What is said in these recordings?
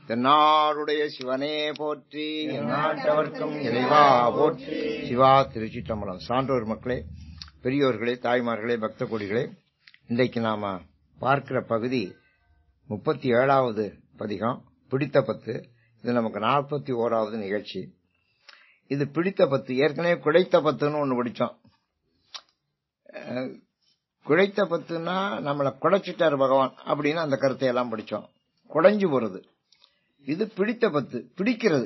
தென்னாடுடைய சிவனே போற்றி, எந்நாட்டவர்க்கும் இறைவா போற்றி. சிவா திருச்சிற்றம்பலம். சான்றோர் மக்களே, பெரியோர்களே, தாய்மார்களே, பக்த கோடிகளே, இன்றைக்கு நாம பார்க்கிற பகுதி 37வது பதிகம், பிடித்த பத்து. இது நமக்கு 41வது நிகழ்ச்சி. இது பிடித்த பத்து. ஏற்கனவே குடைத்த பத்துன்னு ஒண்ணு படிச்சோம். குடைத்த பத்துன்னா நம்மளை குடைச்சிட்டார் பகவான் அப்படின்னு அந்த கருத்தை எல்லாம் படிச்சோம். குடைஞ்சு போறது. இது பிடித்த பத்து, பிடிக்கிறது,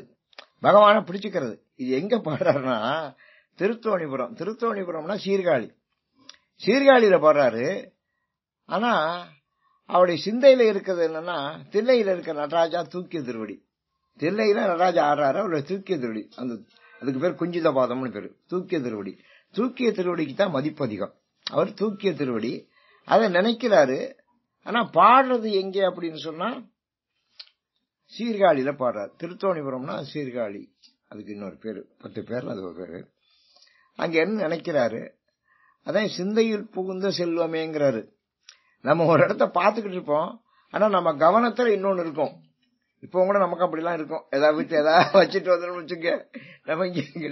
பகவான பிடிச்சுக்கிறது. இது எங்க பாடுறாருன்னா திருத்தோணிபுரம். திருத்தோணிபுரம்னா சீர்காழி. சீர்காழியில பாடுறாரு. ஆனா அவருடைய சிந்தையில இருக்கிறது என்னன்னா, தில்லையில இருக்க நடராஜா தூக்கிய திருவடி. தில்லையில நடராஜா ஆடுறாரு, அவருடைய தூக்கிய திருவடி. அதுக்கு பேர் குஞ்சித பாதம்னு பேரு. தூக்கிய திருவடி. தூக்கிய திருவடிக்கு தான் மதிப்பு அதிகம். அவர் தூக்கிய திருவடி அதை நினைக்கிறாரு. ஆனா பாடுறது எங்கே அப்படின்னு சொன்னா சீர்காழியில பாடுறாரு. திருத்தோணிபுரம்னா சீர்காழி, அதுக்கு இன்னொரு பேரு, 10 பேர்ல அது ஒரு பேரு. அங்க என்ன நினைக்கிறாரு, அதான் சிந்தையில் புகுந்த செல்வமேங்கிறாரு. நம்ம ஒரு இடத்த பாத்துக்கிட்டு இருப்போம், ஆனா நம்ம கவனத்துல இன்னொன்னு இருக்கும். இப்போ கூட நமக்கு அப்படிலாம் இருக்கும். ஏதாவது வீட்டு ஏதாவது வச்சுட்டு வந்துடும் வச்சுக்க,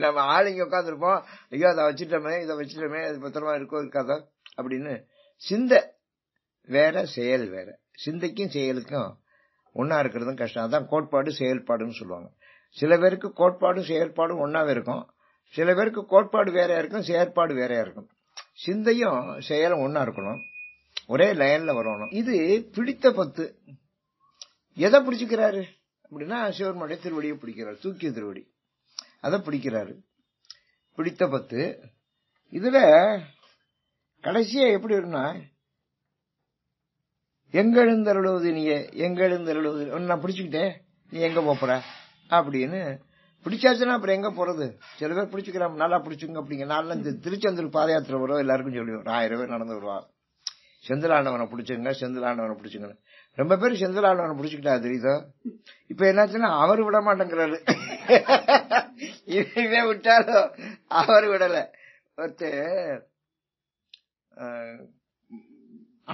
நம்ம ஆளுங்க உட்காந்துருப்போம், ஐயோ அதை வச்சுட்டோமே, இதை வச்சுட்டோமே, அது பத்திரமா இருக்கோ இருக்காதோ அப்படின்னு. சிந்தை வேற, செயல் வேற. சிந்தைக்கும் செயலுக்கும் ஒன்னா இருக்கிறதும் கஷ்டம். அதான் கோட்பாடு செயல்பாடுன்னு சொல்லுவாங்க. சில பேருக்கு கோட்பாடும் செயற்பாடும் ஒன்னாவே இருக்கும், சில பேருக்கு கோட்பாடு வேறையா இருக்கும், செயற்பாடு வேறையா இருக்கும். சிந்தையும் செயலும் ஒன்னா இருக்கணும், ஒரே லைன்ல வரணும். இது பிடித்த பத்து. எதை பிடிச்சுக்கிறாரு அப்படின்னா சிவருமானுடைய திருவடியை பிடிக்கிறார், தூக்கிய திருவடி அதை பிடிக்கிறாரு. பிடித்த பத்து. இதுல கடைசியா எப்படி இருக்குன்னா, எங்கெழுந்தருளுவது நீயே, எங்கெழுந்தருளுவது நான் பிடிச்சுக்கிட்டேன், நீ எங்க போற அப்படின்னு. பிடிச்சாச்சுன்னா அப்புறம் எங்க போறது? சில பேர் பிடிச்சுக்கிறான், நல்லா பிடிச்சுங்க அப்படிங்க. நான்லாம் திருச்செந்தூர் பாத யாத்திரை வரும், எல்லாருக்கும் சொல்லுவோம், 1000 பேர் நடந்து வருவா, செந்திலாண்டவனை பிடிச்சுங்க, செந்திலாண்டவனை பிடிச்சுங்க. ரொம்ப பேர் செந்திலாண்டவனை பிடிச்சுக்கிட்டா தெரியுதோ. இப்ப என்னாச்சுன்னா அவர் விட மாட்டேங்கிறாரு. இவன் விட்டாலும் அவர் விடல. ஒருத்தர்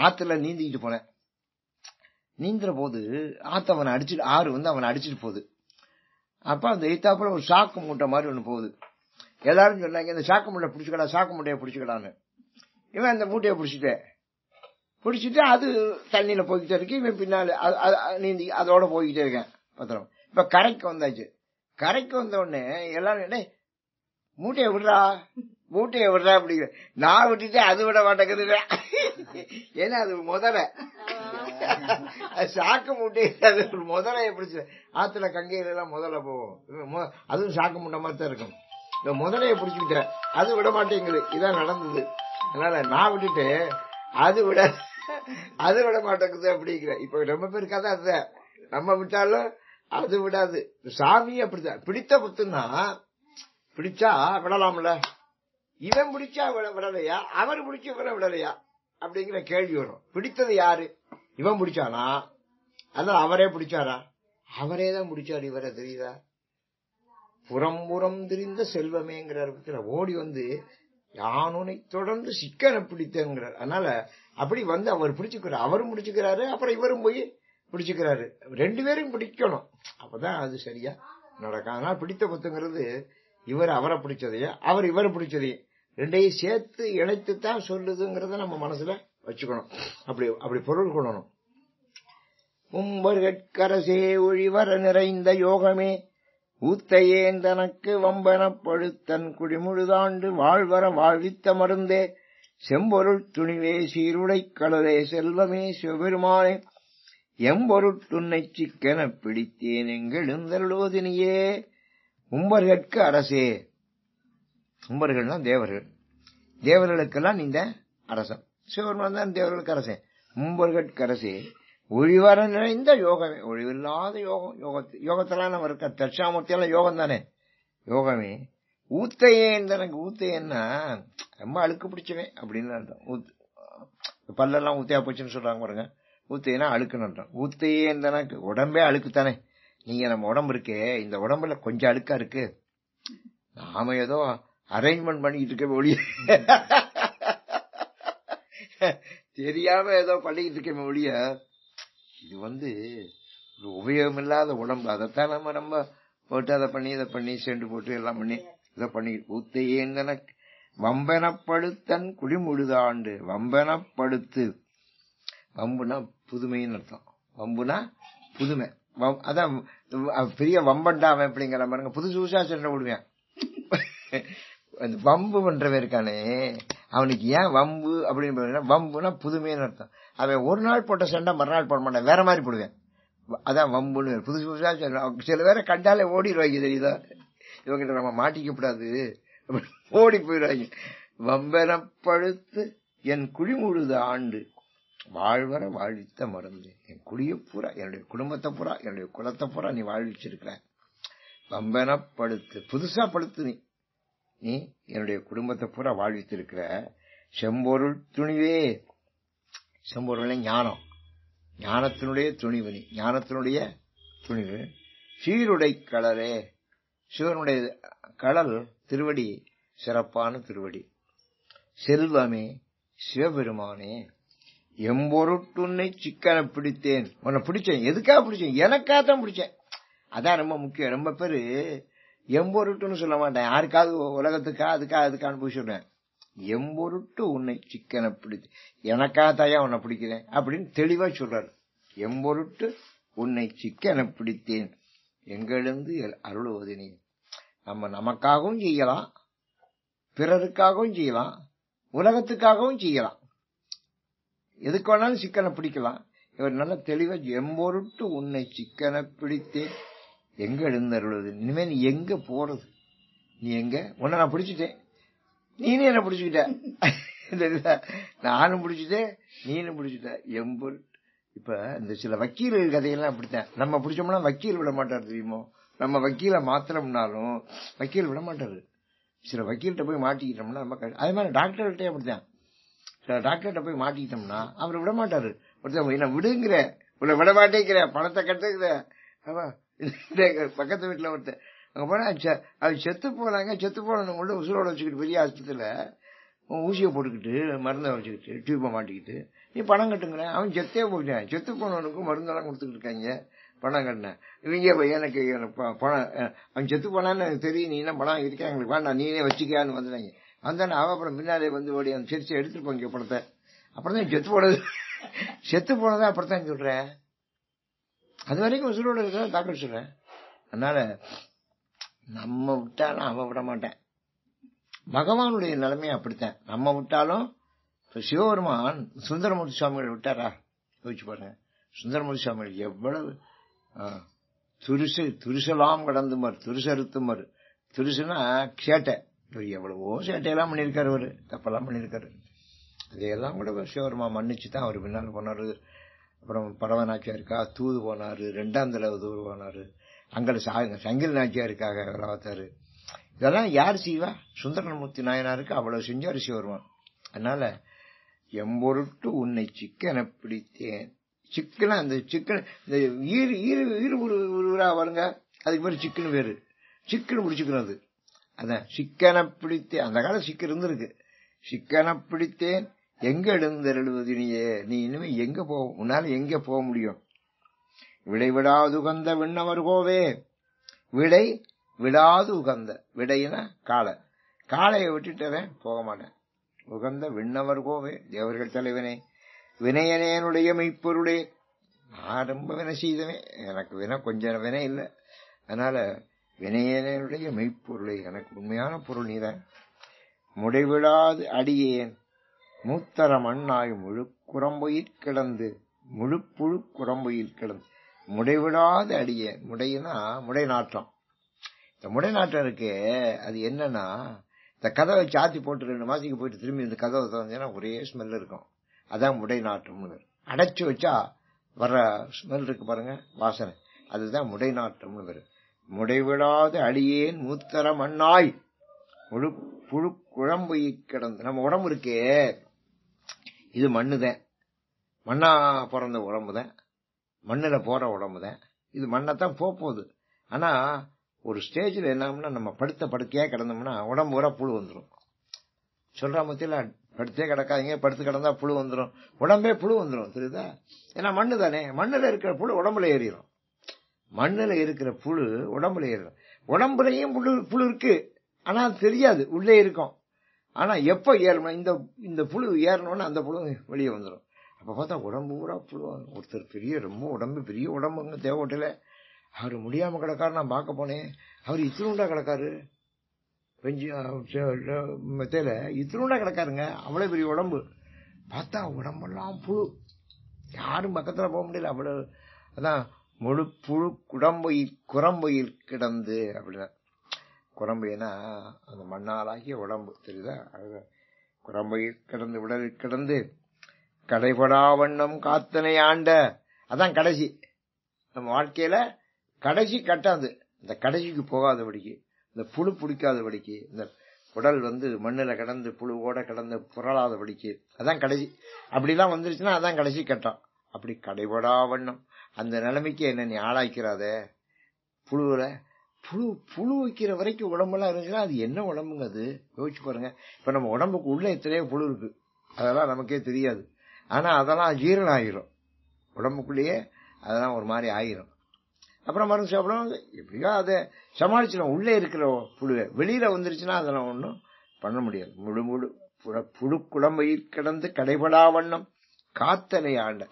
ஆத்துல நீந்திக்கிட்டு போனேன். நீந்துற போது ஆத்தவனை அடிச்சுட்டு, ஆறு வந்து அவனை அடிச்சுட்டு போகுது. அப்ப அந்த எய்த்தாப்புல ஒரு சாக்கு மூட்டை மாதிரி ஒண்ணு போகுது. எல்லாரும் சொன்னாங்க, இந்த சாக்கு மூட்டை பிடிச்சுக்கடா, சாக்கு மூட்டையை பிடிச்சுக்கடான்னு. இவன் அந்த மூட்டையை பிடிச்சிட்டு அது தண்ணியில போய்கிட்டே இருக்கு. இவன் பின்னால நீந்தி அதோட போய்கிட்டே இருக்கேன் பத்திரம். இப்ப கரைக்கு வந்தாச்சு. கரைக்கு வந்த உடனே எல்லாரும் மூட்டையை விடுறா, மூட்டையை விடுறா அப்படிங்கிற. நான் விட்டுட்டு அது விட மாட்டேங்குது. ஏன்னா அது முதல சாக்கு மூட்டை, அது முதலைய பிடிச்ச. ஆத்துல கங்கையில எல்லாம் முதல்ல போவோம், அதுவும் சாக்கு மூட்டை மாதிரி தான் இருக்கும். இந்த முதலைய பிடிச்சுக்கிட்ட அது விட மாட்டேங்குது. இதான் நடந்தது. அதனால நான் விட்டுட்டு அது விட மாட்டேங்குது அப்படிங்கிற. இப்ப ரொம்ப பேருக்காதான் அதுதான், நம்ம விட்டாலும் அது விடாது. சாமி அப்படித்தான். பிடித்த புத்துன்னா பிடிச்சா விடலாம்ல. இவன் பிடிச்சா விடலையா, அவர் பிடிச்ச விடலையா அப்படிங்கிற கேள்வி வரும். பிடித்தது யாரு? இவன் பிடிச்சானா, அதனால அவரே பிடிச்சாரா? அவரே தான் பிடிச்சாரு. இவரை தெரியுதா? புறம்புறம் திரிந்த செல்வமேங்கிறார். ஓடி வந்து யானுனை தொடர்ந்து சிக்கனை பிடித்தங்கிறார். அதனால அப்படி வந்து அவர் பிடிச்சுக்கிறார், அவரும் பிடிச்சுக்கிறாரு, அப்புறம் இவரும் போய் பிடிச்சுக்கிறாரு. 2 பேரும் பிடிக்கணும், அப்பதான் அது சரியா நடக்கும். அதனால பிடித்த பத்துங்கிறது இவர் அவரை பிடிச்சதையா, அவர் இவரை பிடிச்சதையும் ரெண்டையும் சேர்த்து இணைத்துத்தான் சொல்லுதுங்கிறத நம்ம மனசுல வச்சுக்கணும். அப்படி பொருள் கொள்ளணும். மும்பர்கட்கரசே ஒழிவர நிறைந்த யோகமே ஊத்தையேன் தனக்கு வம்பன பழுத்தன் குடிமுழுதாண்டு வாழ்வர வாழ்வித்த மருந்தே செம்பொருள் துணிவே சீருடை கடலே செல்வமே சிவபெருமானே எம்பொருட்டுன்னை சிக்கன பிடித்தேன் எங்கெழுந்தருளுவதினியே. மும்பர்கட்கு அரசே. மும்பர்கள்னா தேவர்கள். தேவர்களுக்கெல்லாம் நீங்க அரசன். சிவபெருமான் தான் தேவர்களுக்கு அரசன். மும்பர்கட்கு அரசே ஒழிவர நிறைந்த யோகமே. ஒழிவில்லாத யோகம். யோகத்தெல்லாம் நம்ம இருக்க. தட்சாமூர்த்தியெல்லாம் யோகம் தானே. யோகமே ஊத்தையேன் தனக்கு. ஊத்தையன்னா ரொம்ப அழுக்கு பிடிச்சவன் அப்படின்னு அர்த்தம். பல்லெல்லாம் ஊத்தையா போச்சுன்னு சொல்றாங்க பாருங்க. ஊத்தையனா அழுக்குன்னு. ஊத்தையேன் தனக்கு. உடம்பே அழுக்குத்தானே. நீங்க நம்ம உடம்பு இருக்கே, இந்த உடம்புல கொஞ்சம் அழுக்கா இருக்கு, நாம ஏதோ அரேஞ்ச்மெண்ட் பண்ணிக்கிட்டு இருக்க ஒழிய, தெரியாம ஏதோ பண்ணிக்கிட்டு இருக்க ஒழிய, இது உபயோகம் இல்லாத உடம்பு. அதைத்தான் நம்ம போட்டு அதை பண்ணி இதை பண்ணி செண்டு போட்டு எல்லாம் பண்ணி இதை பண்ணி ஊத்தையேந்தன வம்பெனப்படுத்தன் குடிமுழுதாண்டு. வம்பெனப்படுத்து, வம்புனா புதுமைன்னு அர்த்தம். வம்புனா புதுமை. அதான் பெரிய வம்பண்டா அவன் அப்படிங்கிற பாருங்க, புதுசு புதுசா சண்டை போடுவேன். அந்த வம்பு பண்றவன் இருக்கானே அவனுக்கு ஏன் வம்பு அப்படின்னு, வம்புனா புதுமைன்னு அர்த்தம். அவன் ஒரு நாள் போட்ட சண்டை மறுநாள் போட மாட்டான், வேற மாதிரி போடுவேன். அதான் வம்புன்னு. புதுசு புதுசா சில பேரை கண்டாலே ஓடிடுவாங்க, தெரியுதா? இவங்கிட்ட நம்ம மாட்டிக்கப்படாது, ஓடி போயிடுவாங்க. வம்பெனப்படுத்து என் குடிமுழுது ஆண்டு வாழ்வர வாழ்த்த மருந்து. என் குடிய பூரா, என்னுடைய குடும்பத்தை பூரா, என்னுடைய குலத்தை பூரா நீ வாழ்விச்சிருக்கிற. வம்பெனப்படுத்து, புதுசா படுத்து நீ என்னுடைய குடும்பத்தை பூரா வாழ்வித்திருக்கிற. செம்பொருள் துணிவே, செம்பொருள் ஞானம், ஞானத்தினுடைய துணிவு நீ, ஞானத்தினுடைய துணிவு. சீருடை கடலே, சிவனுடைய கடல் திருவடி சிறப்பான திருவடி. செல்வமே சிவபெருமானே, எம்பொருட்டுன்னை சிக்கனை பிடித்தேன். உன்னை பிடிச்சேன், எதுக்காக பிடிச்சேன்? எனக்காகத்தான் பிடிச்சேன். அதான் ரொம்ப முக்கியம். ரொம்ப பேரு எம்பொருட்டுன்னு சொல்ல மாட்டேன், யாருக்காவது உலகத்துக்கா அதுக்கான்னு போய் சொல்றேன். எம்பொருட்டு உன்னை சிக்கனை பிடித்து, எனக்காகத்தாயா உன்னை பிடிக்கிறேன் அப்படின்னு தெளிவா சொல்றாரு. எம்பொருட்டு உன்னை சிக்கனை பிடித்தேன் எங்கிருந்து அருளுவது நீ. நம்ம நமக்காகவும் செய்யலாம், பிறருக்காகவும் செய்யலாம், உலகத்துக்காகவும் செய்யலாம், எதுக்கு வேணாலும் சிக்கனை பிடிக்கலாம். இவர் நல்ல தெளிவா எம்பொருட்டு உன்னை சிக்கனை பிடித்தேன் எங்க எழுந்தருளுது. இனிமே நீ எங்க போறது? நீ எங்க? உன்னை நான் பிடிச்சிட்டேன், நீனே என்ன பிடிச்சுக்கிட்ட. நானும் பிடிச்சிட்டேன், நீனும் பிடிச்சிட்ட. எம்பொருட்டு. இப்ப இந்த சில வக்கீல் கதையெல்லாம் அப்படித்தான். நம்ம பிடிச்சோம்னா வக்கீல் விட மாட்டாரு, தெரியுமோ? நம்ம வக்கீல மாத்திரம்னாலும் வக்கீல் விட மாட்டாரு. சில வக்கீல்கிட்ட போய் மாட்டிக்கிட்டோம்னா நம்ம, அதே மாதிரி டாக்டர்கிட்டே அப்படித்தான். சில டாக்டர்கிட்ட போய் மாட்டிக்கிட்டோம்னா அவர் விட மாட்டாரு. ஒருத்தர் என்ன விடுங்கிற, உன்னை விட மாட்டேங்கிற, பணத்தை கட்டுங்கிற. பக்கத்து வீட்டுல ஒருத்தர் அங்க போனா அது செத்து போனாங்க, செத்து போன உள்ள உசுரோட வச்சுக்கிட்டு பெரிய ஆஸ்பத்திரியில ஊசியை போட்டுக்கிட்டு மருந்தை வச்சுக்கிட்டு டியூப்பை மாட்டிக்கிட்டு நீ பணம் கட்டுங்கிற. அவன் செத்தே போயிட்டான், செத்து போனவனுக்கும் மருந்தெல்லாம் கொடுத்துக்கிட்டு இருக்காங்க, பணம் கட்டினேன். இவங்க எனக்கு பணம், அவன் செத்து போனான்னு எனக்கு தெரியும், நீ என்ன பணம் இருக்கா எங்களுக்கு வேண்டாம், நீனே வச்சுக்கான்னு வந்துட்டாங்க. வந்தானே அவ அப்புறம் பின்னாலே வந்து ஓடி அந்த சிரிச்சு எடுத்துட்டு போங்க பணத்தை. அப்புறம் தான் செத்து போனதா அப்படித்தான் சொல்றேன். அது வரைக்கும் உசுரோட இருக்கிற டாக்டர் சொல்றேன். அதனால நம்ம விட்டாலும் அவன் விட மாட்டேன். பகவானுடைய நிலைமையை அப்படித்தான். நம்ம விட்டாலும் சிவபெருமான் சுந்தரமூர்த்தி சுவாமிகள் விட்டாரா? யோசிச்சு பாருங்க. சுந்தரமூர்த்தி சுவாமிகள் எவ்வளவு துரிசலாம் கடந்துமார், துரிசறுத்துமார். துரிசுனா சேட்டை, எவ்வளவோ சேட்டையெல்லாம் பண்ணியிருக்காரு, அவரு தப்பெல்லாம் பண்ணியிருக்காரு. அதையெல்லாம் கூட சிவபெருமா மன்னிச்சுதான் அவர் பின்னால் போனாரு. அப்புறம் பரவ நாச்சியாருக்கா தூது போனாரு, 2ஆம் தடவை தூது போனாரு. அங்கே சங்கில் நாச்சியாருக்காக வளர்த்தாரு. இதெல்லாம் யார் செய்வா? சுந்தரமூர்த்தி நாயனாருக்கு அவ்வளவு செஞ்சாரு சிவபெருமான். அதனால எம்பொருட்டு உன்னை சிக்கனை பிடித்தேன். சிக்கன அந்த சிக்கன் இந்த ஈரு உருவரா வருங்க, அதுக்கு பேரு சிக்கன் பேரு. சிக்கன் பிடிச்சுக்கிறது அதான் சிக்கனை பிடித்தேன். அந்த காலம் சிக்கன் இருந்திருக்கு. சிக்கனை பிடித்தேன் எங்க எழுந்தருளுவது நீயே. நீ இனிமே எங்க உன்னால எங்க போக முடியும்? விடை விடாது உகந்த விண்ணவர் கோவே. விடை விடாது உகந்த, விடையினா காளையை விட்டுட்டவன் போக மாட்டேன். உகந்த விண்ணவர் கோவே, தேவர்கள் தலைவனே. வினயனேனுடைய மெய்ப்பொருளே. நான் ரொம்ப வினை செய்தவன், எனக்கு வினை கொஞ்சம் வினை இல்லை. அதனால வினயனேனுடைய மெய்ப்பொருளே, எனக்கு உண்மையான பொருள் நீதான். முடைவிடாது அடியேன் மூத்தர மண்ணாய் முழு குரம்பொயிற் கிடந்து, முழு புழு குரம்பொயில் கிடந்து. முடைவிடாது அடியேன். முடையினா முடை நாட்டம். இந்த முடை நாட்டம் இருக்கு, அது என்னன்னா, இந்த கதவை சாத்தி போட்டு 2 மாசத்துக்கு போயிட்டு திரும்பி இந்த கதவை திறந்தீங்கன்னா ஒரே ஸ்மெல் இருக்கும். அதான் முடை நாட்டம்னு. அடைச்சு வச்சா வர்ற ஸ்மெல் இருக்கு பாருங்க, வாசனை, அதுதான் முடை நாட்டம்னு பேரு. முடைவிடாது அடியேன் மூத்தர மண்ணாய் முழு புழு குழம்பொய் கிடந்து. நம்ம உடம்பு இருக்கே, இது மண்ணுதான், மண்ணா பிறந்த உடம்புதான், மண்ணுல போற உடம்புதான். இது மண்ணைத்தான் போகுது. ஆனா ஒரு ஸ்டேஜ்ல என்ன, நம்ம படுக்கையா கிடந்தோம்னா உடம்பு பூரா புழு வந்துடும். சொல்ற மத்தியில படுத்தே கிடக்காதீங்க, படுத்து கிடந்தா புழு வந்துடும், உடம்பே புழு வந்துடும், தெரியுதா? ஏன்னா மண்ணு தானே, மண்ணுல இருக்கிற புழு உடம்புல ஏறிடும். மண்ணுல இருக்கிற புழு உடம்புல ஏறும். உடம்புலயும் புழு இருக்கு, ஆனா அது தெரியாது, உள்ளே இருக்கும். ஆனா எப்ப ஏறணும், இந்த புழு ஏறணும்னு அந்த புழு வெளியே வந்துடும். அப்ப பார்த்தா உடம்பு பூரா புழு. ஒருத்தர் ரொம்ப உடம்பு பெரிய உடம்புங்க தேவகோட்டையில, அவரு முடியாம கிடக்காரு. நான் பார்க்க போனேன், அவரு இத்தினுண்டா கிடக்காரு, மெத்தையில இத்தினுண்டா கிடக்காருங்க, அவ்வளவு பெரிய உடம்பு. பார்த்தா உடம்பெல்லாம் புழு, யாரும் பக்கத்துல போக முடியல, அவ்வளவு. அதான் முழு புழு குரம்பையில் கிடந்து அப்படின்னா, குரம்பைனா அந்த மண்ணாலாகிய உடம்பு தெரியுதா, குரம்பையில் கிடந்து உடலில் கிடந்து கடைபடா வண்ணம் காத்தனை ஆண்ட. அதான் கடைசி, நம்ம வாழ்க்கையில கடைசி கட்டாது, இந்த கடைசிக்கு போகாதபடிக்கு, இந்த புழு பிடிக்காதபடிக்கு, இந்த உடல் மண்ணுல கிடந்து புழுவோட கிடந்து புரளாதபடிக்கு, அதான் கடைசி. அப்படிலாம் வந்துருச்சுன்னா அதான் கடைசி கட்டம். அப்படி கடைபடா வண்ணம் அந்த நிலைமைக்கு என்ன நீ ஆளாக்கிறாத. புழு வைக்கிற வரைக்கும் உடம்பெல்லாம் இருந்துச்சுன்னா அது என்ன உடம்புங்க, அது யோசிச்சு பாருங்க. இப்ப நம்ம உடம்புக்கு உள்ள எத்தனையோ புழு இருக்கு, அதெல்லாம் நமக்கே தெரியாது. ஆனா அதெல்லாம் ஜீரணம் ஆகிரும் உடம்புக்குள்ளேயே, அதெல்லாம் ஒரு மாதிரி ஆகிரும். அப்புறம் மருந்து சாப்பிடும், எப்படியோ அதை சமாளிச்சிடும். உள்ளே இருக்கிற புழுவை வெளியில வந்துருச்சுன்னா அதெல்லாம் ஒன்றும் பண்ண முடியாது. முழு புழு குழம்பையில் கிடந்து கடைபடா வண்ணம் காத்தனை ஆண்ட.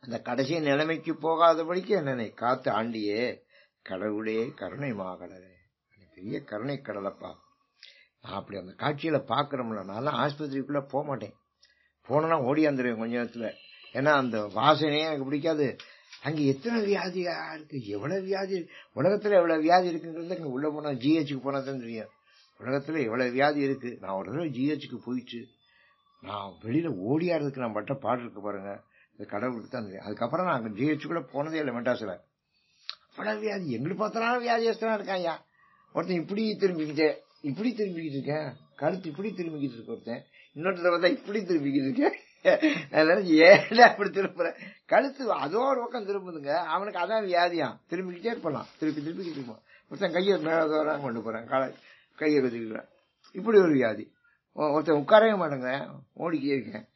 அந்த கடைசி நிலைமைக்கு போகாதபடிக்கு என்னை காத்து ஆண்டியே கடவுளே கருணை மாகடலே, பெரிய கருணை கடலப்பா. நான் அப்படி அந்த காட்சியில பாக்குறோம்ல, நான் ஆஸ்பத்திரிக்குள்ள போக மாட்டேன், போனா ஓடியாந்துருவேன் கொஞ்ச நேரத்துல. ஏன்னா அந்த வாசனையே எனக்கு பிடிக்காது. அங்க எத்தனை வியாதியா இருக்கு, எவ்வளவு வியாதி, உலகத்துல எவ்வளவு வியாதி இருக்குங்கிறது உள்ள போனா ஜிஹெச்சுக்கு போனா தான் தெரியும். உலகத்துல எவ்வளவு வியாதி இருக்கு. நான் ஒரு தடவை ஜிஹெச்சுக்கு போயிட்டு நான் வெளியில ஓடியாடுறதுக்கு நான் பட்ட பாடு இருக்கு பாருங்க, இந்த கடவுளுக்கு தான் தெரியும். அதுக்கப்புறம் நான் ஜிஹெச்சுக்குள்ள போனதே இல்லை மெட்ராஸ்ல. அவ்வளவு வியாதி, எங்களுக்கு பார்த்தாலும் வியாதியஸ்தான் இருக்காயா. ஒருத்தன் இப்படி திரும்பிக்கிட்டு இருக்கேன், கழுத்து இப்படி திரும்பிக்கிட்டு இருக்கு ஒருத்தன், இன்னொருத்தர் பார்த்தா இப்படி திரும்பிக்கிட்டு இருக்கேன். ஏன் அப்படி திரும்புற, கழுத்து அதோ ஒரு பக்கம் திரும்புதுங்க, அவனுக்கு அதான் வியாதியான், திரும்பிக்கிட்டே இருப்பான், திருப்பிக்கிட்டு இருப்பான். ஒருத்தன் கையை மேல கொண்டு போறேன், கையை கத்திக்கிறேன், இப்படி ஒரு வியாதி. ஒருத்தன் உட்காரவே மாட்டேங்க, ஓடிக்கிட்டே இருக்கேன்,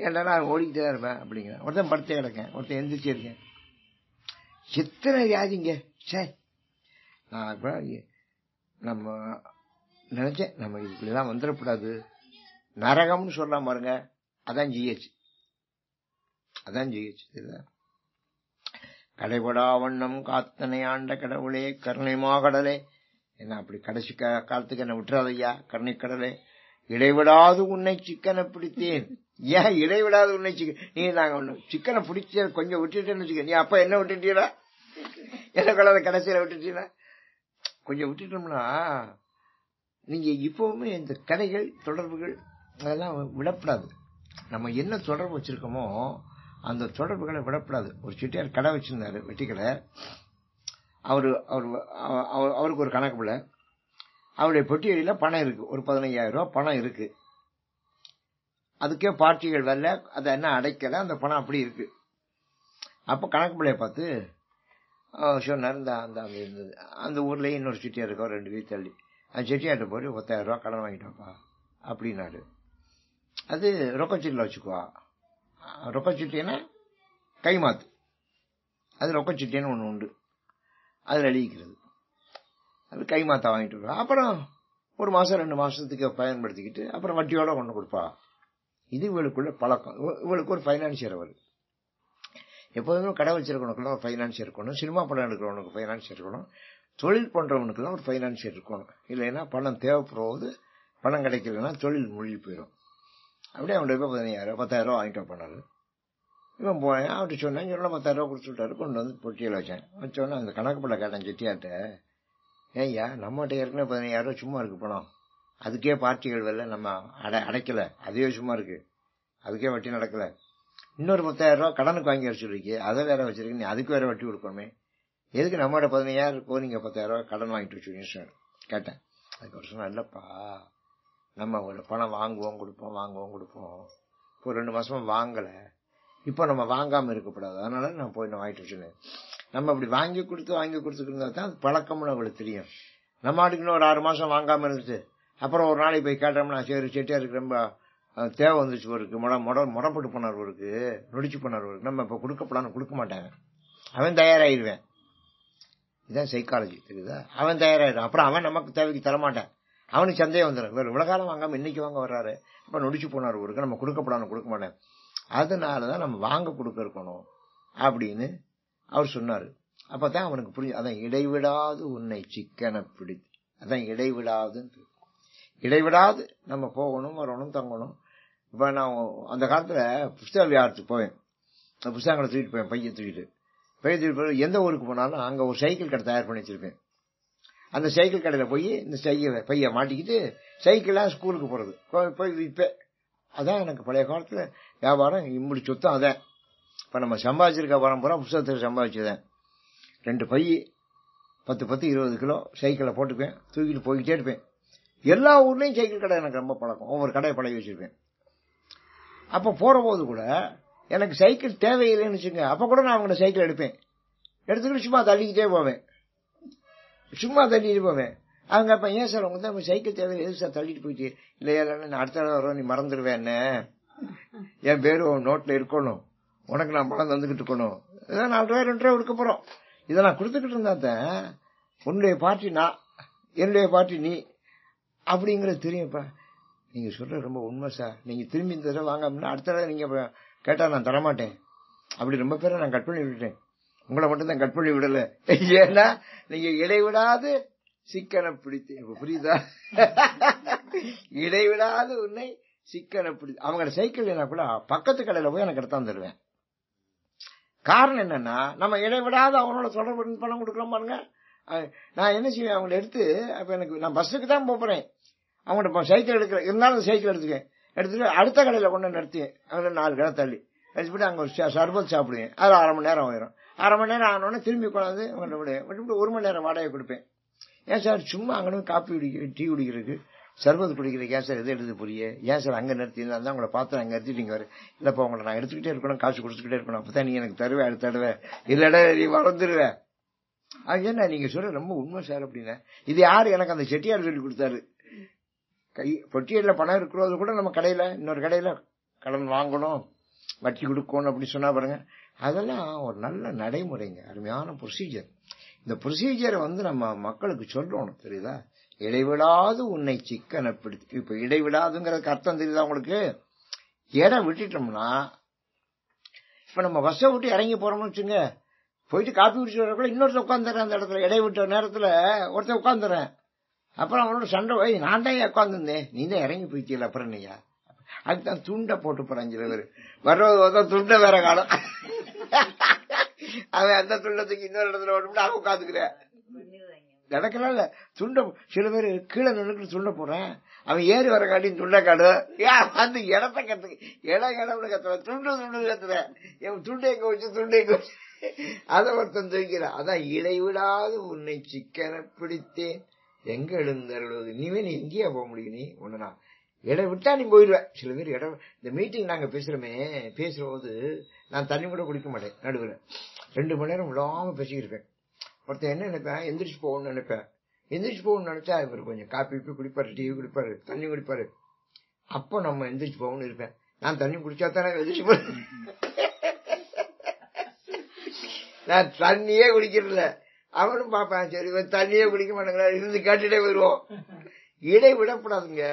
ஏன்டா நான் ஓடிக்கிட்டே தான் இருப்பேன் அப்படிங்கிறேன். ஒருத்தன் படுத்தே கிடக்கேன், ஒருத்தன் எந்திரிச்சே இருக்கேன். எத்தனை வியாதிங்க. சரி, நான் இப்ப நம்ம நினைச்சேன், நம்ம இப்படிலாம் வந்துடக்கூடாது, நரகம்னு சொல்லலாம் பாருங்க, அதான் ஜிஹெச். கடைபடா வண்ணம் காத்தனை ஆண்ட கடவுளே கருணை மாகடலே. என்ன அப்படி கடைசி காலத்துக்கு என்ன விட்டுறாதையா கருணை கடலே. இடைவிடாது உன்னை சிக்கனை பிடித்தேன். ஏன் இடைவிடாது உன்னை நீ நாங்க சிக்கனை பிடிச்ச கொஞ்சம் விட்டுட்டேன்னு வச்சுக்க, நீ அப்ப என்ன விட்டுட்டீங்களா, என்ன கலரை கடைசியில விட்டுட்டீங்களா. கொஞ்சம் விட்டுட்டோம்னா நீங்க இப்பவுமே இந்த கதைகள் தொடர்புகள் அதெல்லாம் விடப்படாது. நம்ம என்ன தொடர்பு வச்சிருக்கோமோ அந்த தொடர்புகளை விடப்படாது. ஒரு செட்டியார் கடை வச்சிருந்தாரு, வெட்டி கடை. அவருக்கு ஒரு கணக்கு பிள்ளை, அவருடைய பொட்டியடியில பணம் இருக்கு, ஒரு 15,000 ரூபாய் பணம் இருக்கு. அதுக்கே பார்ட்டிகள் வரல, அதை என்ன அடைக்கல, அந்த பணம் அப்படி இருக்கு. அப்ப கணக்கு பிள்ளைய பார்த்து சொன்னார், இருந்தது அந்த ஊர்லயே இன்னொரு செட்டியார் இருக்கா, 2 வீடு தள்ளி, அந்த செட்டியார்ட்ட போய் 10,000 ரூபாய் கடன் வாங்கிட்டோப்பா அப்படின்னாரு. அது ரொக்கச்சீட்டில் வச்சுக்குவா. ரொக்கச்சீட்டின்னா கைமாத்து, அது ரொக்கச்சீட்டின்னு ஒண்ணு உண்டு, அதுல எழுதிக்கிறது, அது கைமாத்தா வாங்கிட்டு இருக்கா. அப்புறம் 1 மாசம் 2 மாசத்துக்கு பயன்படுத்திக்கிட்டு அப்புறம் வட்டியோட கொண்டு கொடுப்பா. இது இவளுக்குள்ள பழக்கம். இவளுக்கு ஒரு பைனான்சியர், அவர் எப்போதுமே கடை வச்சிருக்கவனுக்குலாம் ஒரு பைனான்சியர் இருக்கணும், சினிமா படம் எடுக்கிறவனுக்கு பைனான்சியர் இருக்கணும், தொழில் பண்றவனுக்குலாம் ஒரு பைனான்சியர் இருக்கணும். இல்லைன்னா பணம் தேவைப்படுவது, பணம் கிடைக்கலன்னா தொழில் மூழ்கி போயிடும். அப்படியே அவனுடைய 10,000 ரூபாய் வாங்கிட்டு போனாரு. இவன் போனேன், அவர்கிட்ட சொன்னேன், 10,000 ரூபாய் கொடுத்துட்டாரு, கொண்டு வந்து பொட்டியில் வச்சோன்னே அந்த கணக்கு பிள்ளை கேட்டேன் செட்டியார்ட்ட, ஏய்யா நம்மகிட்ட ஏற்கனவே 15,000 ரூபாய் சும்மா இருக்கு பணம், அதுக்கே பார்ட்டிகள் வரல, நம்ம அடைக்கல, அதுவே சும்மா இருக்கு, அதுக்கே வட்டி நடக்கல, இன்னொரு 10,000 ரூபாய் கடனுக்கு வாங்கி வச்சிருக்கீங்க, அதை வேற வச்சிருக்கீங்க, நீ அதுக்கு வேற வட்டி கொடுக்கணுமே, எதுக்கு நம்மகிட்ட 15,000 இருக்கோ நீங்க 10,000 ரூபாய் கடன் வாங்கிட்டு வச்சுருக்கீங்க கேட்டேன். அதுக்கு ஒரு சொன்னா, இல்லப்பா நம்ம ஒரு பணம் வாங்குவோம் கொடுப்போம், இப்போ 2 மாசமா வாங்கல, இப்போ நம்ம வாங்காம இருக்கக்கூடாது, அதனால நான் போய் வாங்கிட்டு வச்சுருந்தேன். நம்ம அப்படி வாங்கி கொடுத்துட்டு இருந்தா தான் பழக்கம்னு அவங்களுக்கு தெரியும். நம்ம ஆட்டுக்குன்னு ஒரு 6 மாசம் வாங்காம இருந்துச்சு, அப்புறம் ஒரு நாளைக்கு போய் கேட்டோம்னா, சரி செட்டியாருக்கு ரொம்ப தேவை வந்துச்சு, இருக்கு முடப்பட்டு போனார், இருக்கு நொடிச்சு போனார், நம்ம இப்ப கொடுக்கப்படான்னு கொடுக்க மாட்டாங்க, அவன் தயாராகிடுவேன். இதுதான் சைக்காலஜி, தெரியுதா? அவன் தயாராயிடும். அப்புறம் அவன் நமக்கு தேவைக்கு தரமாட்டான். அவனுக்கு சந்தேகம் வந்துடும், வேறு இவ்வளவு காலம் வாங்காம இன்னைக்கு வாங்க வர்றாரு, இப்ப நொடிச்சு போனார் ஊருக்கு, நம்ம கொடுக்கப்படான்னு கொடுக்க மாட்டேன். அதனாலதான் நம்ம வாங்க கொடுக்க இருக்கணும் அப்படின்னு அவர் சொன்னாரு. அப்பதான் அவனுக்கு புரிஞ்சு. அதான் இடைவிடாது உன்னை சிக்கன பிடித்து, அதான் இடைவிடாதுன்னு. இடைவிடாது நம்ம போகணும், வரணும், தங்கணும். இப்ப நான் அந்த காலத்துல புஸ்தக வியாபாரத்துக்கு போவேன், புஸ்தகங்களை தூக்கிட்டு போவேன், பையன் தூக்கிட்டு போய் எந்த ஊருக்கு போனாலும் அங்க ஒரு சைக்கிள் கடை தயார் பண்ணி வச்சிருப்பேன். அந்த சைக்கிள் கடையில போய் இந்த பைய மாட்டிக்கிட்டு சைக்கிள்லாம் ஸ்கூலுக்கு போறது போய் விற்பேன். அதான் எனக்கு பழைய காலத்துல வியாபாரம். இப்படி சொத்தம் அதான். இப்ப நம்ம சம்பாதிச்சிருக்க வரம் பூரா புஸ்தகத்தில் சம்பாதிச்சதேன். 2 பை 10-20 கிலோ சைக்கிளை போட்டுப்பேன், தூக்கிட்டு போய்கிட்டே இருப்பேன். எல்லா ஊர்லயும் சைக்கிள் கடை எனக்கு ரொம்ப பழக்கம். ஒவ்வொரு கடையை பழகி வச்சிருப்பேன். அப்ப போற போது கூட எனக்கு சைக்கிள் தேவையில்லைன்னு வச்சுங்க, அப்ப கூட நான் அவங்கள சைக்கிள் எடுத்துக்கிட்டு சும்மா தள்ளிக்கிட்டே போவேன், சும்மா தள்ளிட்டு போவேன். அவங்க அப்ப ஏன் சார் உங்க தான் சைக்கிள் தேவை, எது சார் தள்ளிட்டு போயிட்டு? இல்லையா, நான் அடுத்த தடவை வரோம், நீ மறந்துடுவேன், என்ன என் பேரு நோட்ல இருக்கணும், உனக்கு நான் பணம் தந்துகிட்டு இருக்கணும், இதான் 4 ரூபாய் 2 ரூபாய் கொடுக்க போறோம். இதை நான் கொடுத்துக்கிட்டு இருந்தாத்தான் உன்னுடைய பார்ட்டி நான், என்னுடைய பார்ட்டி நீ அப்படிங்கறது தெரியும்ப்பா. நீங்க சொல்ற ரொம்ப உண்மை சார். நீங்க திரும்பி இந்த தடவை வாங்க, அடுத்த தடவை நீங்க கேட்டா நான் தரமாட்டேன். அப்படி ரொம்ப பேரை நான் கட் பண்ணி விட்டுட்டேன், உங்களை மட்டும் தான் கட் பண்ணி விடல. ஏன்னா நீங்க இடைவிடாது சிக்கன பிடித்து, புரியுதா? இடைவிடாது உன்னை சிக்கன பிடித்து. அவங்க சைக்கிள் என்ன கூட பக்கத்து கடையில போய் எனக்கு எடுத்தான் தருவேன். காரணம் என்னன்னா, நம்ம இடைவிடாது அவனோட தொடர்பு பணம் கொடுக்குறோம் பாருங்க. நான் என்ன செய்வேன், அவங்களை எடுத்து, அப்ப எனக்கு நான் பஸ்ஸுக்கு தான் போறேன், அவங்கள்ட்ட சைக்கிள் எடுக்கிற இருந்தாலும் சைக்கிள் எடுத்துட்டு அடுத்த கடையில கொண்டு நிறுத்துவேன். அவங்க 4 கடை தள்ளி எடுத்துட்டு அங்க ஒரு சர்பத் சாப்பிடுவேன். அது 1/2 மணி நேரம் ஆயிரும். 1/2 மணி நேரம் ஆனோடனே திரும்பி கொண்டாந்து அவங்கள்ட்ட விட்டு 1 மணி நேரம் வாடகை கொடுப்பேன். ஏன் சார் சும்மா அங்கே காப்பி குடிக்கிற, டீ குடிக்கிறதுக்கு, சர்பத் குடிக்கிறதுக்கு ஏன் சார் எது எடுத்து புரிய, ஏன் சார் அங்கே நிறுத்தினா உங்களை பார்த்து அங்கே நிறுத்திட்டீங்க வரு, இல்லப்பா உங்களை நான் எடுத்துக்கிட்டே இருக்கணும், காசு கொடுத்துக்கிட்டே இருக்கணும், அப்பதான் நீங்க எனக்கு தருவேன், அடுத்த தடவை இல்லடா நீ வளர்ந்துருவேன். அது என்ன நீங்க சொல்ற ரொம்ப உண்மை சார் அப்படின்னா. இது யாரு எனக்கு அந்த செட்டியார் சொல்லி கொடுத்தாரு. பொட்டியல்ல பணம் இருக்கிறது கூட நம்ம கடையில இன்னொரு கடையில கடன் வாங்கணும், வட்டி கொடுக்கணும் அப்படி சொன்னா பாருங்க. அதெல்லாம் ஒரு நல்ல நடைமுறைங்க, அருமையான ப்ரொசீஜர். இந்த ப்ரொசீஜரை நம்ம மக்களுக்கு சொல்லணும், தெரியுதா? இடைவிடாது உன்னை சிக்கன பிடித்து. இப்ப இடைவிடாதுங்கிறதுக்கு அர்த்தம் தெரியுதா உங்களுக்கு? இடம் விட்டுட்டோம்னா, இப்ப நம்ம பஸ்ஸை விட்டு இறங்கி போறோம்னு வச்சுங்க, போயிட்டு காப்பி குடிச்சு வரக்குள்ள இன்னொருத்த உட்காந்துறேன், அந்த இடத்துல இடை விட்ட நேரத்துல ஒருத்தர் உட்காந்துறேன். அப்புறம் அவனோட சண்டை, நான் தான் உட்காந்துருந்தேன், நீ தான் இறங்கி போயிட்டீல, அப்புறம் நீயா? அதுதான் துண்டை போட்டு போறான் சில பேர். வர்றது துண்டை வேற காலம், அவன் அந்த துண்டத்துக்கு இன்னொரு இடத்துல ஓட்டு அவன் உட்காந்துக்கிறேன். நடக்கலாம் இல்ல துண்டை. சில பேர் கீழே நின்று துண்டை போடுறேன், அவன் ஏறி வர காட்டியும் துண்டை காடு, அந்த இடத்த கத்து இடம் கத்துறேன், துண்டு கத்துறேன், துண்டை எங்க வச்சு துண்டை எங்க வச்சு அதை ஒருத்தன் தூக்கிறான். அதான் இடைவிடாது உன்னை சிக்கன பிடித்தேன் எங்க எழுந்தருள்வது. நீவே நீ எங்கேயா போக முடியும், நீ ஒண்ணுனா இடம் விட்டா நீ போயிடுவேன். சில பேர் இடம், இந்த மீட்டிங் நாங்க பேசுற போது நான் தண்ணி கூட குடிக்க மாட்டேன், நடுவில் 2 மணி நேரம் விடாம பேசிக்கிருப்பேன். ஒருத்தன் என்ன நினைப்பேன், எந்திரிச்சு போகணும்னு நினைப்பேன். எந்திரிச்சு போகணும்னு நினைச்சா இவர் கொஞ்சம் காப்பி குடிப்பாரு, டீ குடிப்பாரு, தண்ணி குடிப்பாரு. அப்போ நம்ம எந்திரிச்சு போகணும்னு இருப்பேன். நான் தண்ணி குடிச்சா தானே எந்திரிச்சு போறேன். நான் தண்ணியே குடிக்கிறதில்ல, அவனும் பாப்பேன், சரி தண்ணியே குடிக்க மாட்டேங்கிறா, இருந்து கேட்டுட்டே வருவோம். இடை விடக்கூடாதுங்க.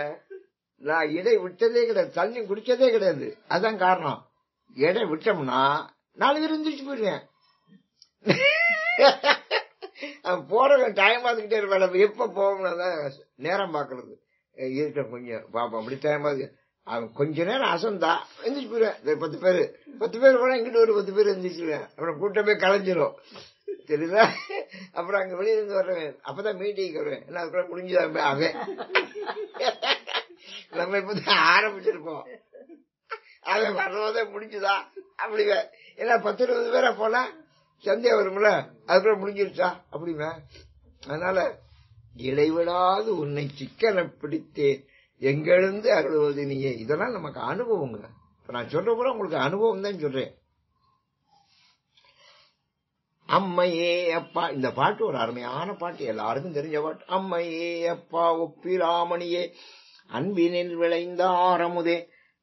நான் இடை விட்டதே கிடையாது, தண்ணி குடிச்சதே கிடையாது. அதான் காரணம். இடை விட்டோம்னா 4 பேர் எந்திரிச்சு போயிடுவேன். போறவன் டைம் பார்த்துக்கிட்டே இருப்பேன். எப்ப போகணும்னா நேரம் பாக்குறது இருக்க கொஞ்சம் பாப்பா, அப்படி டைம் பார்த்து அவன் கொஞ்ச நேரம் அசந்தா எந்திரிச்சு போயிடுவேன். 10 பேர் போனா இங்கிட்டு ஒரு 10 பேர் எந்திரிச்சிருவேன். அப்புறம் கூட்டமே கலைஞ்சிரும், தெரியுதா? அப்புறம் அங்க வெளியில இருந்து வர்றவன் அப்பதான் மீட்டிங் வருவேன், என்ன அதுக்குள்ள முடிஞ்சுதான் அவன். நம்ம இப்பதான் ஆரம்பிச்சிருப்போம், அவன் வர்றதே முடிஞ்சுதா அப்படிங்க. ஏன்னா 10-20 பேரா போனா சந்தையா வரும்ல, அதுக்குள்ள முடிஞ்சிருச்சா அப்படிங்க. அதனால இடைவிடாது உன்னை சிக்கன பிடித்தே எங்கிருந்து அருள்வது நீயே. இதெல்லாம் நமக்கு அனுபவங்க. இப்ப நான் சொல்ற கூட உங்களுக்கு அனுபவம் தான் சொல்றேன். அம்மையே அப்பா, இந்த பாட்டு ஒரு அருமையான பாட்டு, எல்லாருக்கும் தெரிஞ்ச பாட்டு. அம்மையே அப்பா ஒப்பிராமணியே அன்பினில் விளைந்த ஆரமுதே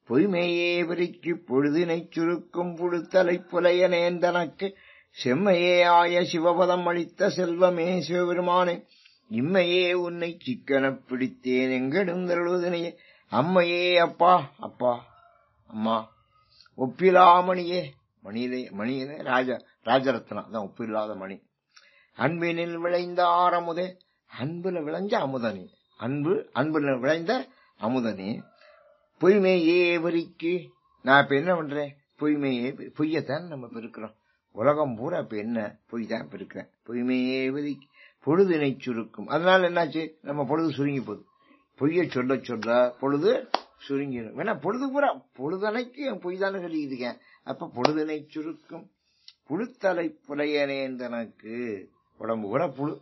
பொய்மையே விரிக்கு பொழுதினை சுருக்கும் புழுத்தலை புலையனேன் தனக்கு செம்மையே ஆய சிவபதம் அளித்த செல்வமே சிவபெருமானே, இம்மையே உன்னை சிக்கனப் பிடித்தேன் எங்கெடுந்தருளுதனையே. அம்மையே அப்பா அப்பா அம்மா, ஒப்பிலாமணியே, மணியிலே ராஜரத்னம் தான் ஒப்பில்லாத மணி. அன்பினில் விளைந்த ஆரமுதே, அன்புல விளைஞ்ச அமுதனே, அன்புல விளைந்த அமுதனே. பொய்மையே வரிக்கு, நான் இப்ப என்ன பண்றேன்? பொய்மையே, பொய்யத்தான் நம்ம பெருக்கிறோம். உலகம் பூரா இப்ப என்ன பொய் தான் பெருக்கிறேன். பொய்மையே வரிக்கு பொழுதினை சுருக்கும். அதனால என்னாச்சு? நம்ம பொழுது சுருங்கி போகுது. பொய்ய சொல்ல சொல்ல பொழுது சுருங்கிடும். வேணா பொழுது பூரா பொழுதனைக்கு பொய் தானே சொல்லிக்கிருக்கேன். அப்ப பொழுதினை சுருக்கும் புழுத்தலை புலையனேன் தனக்கு, உடம்பு கூட புழு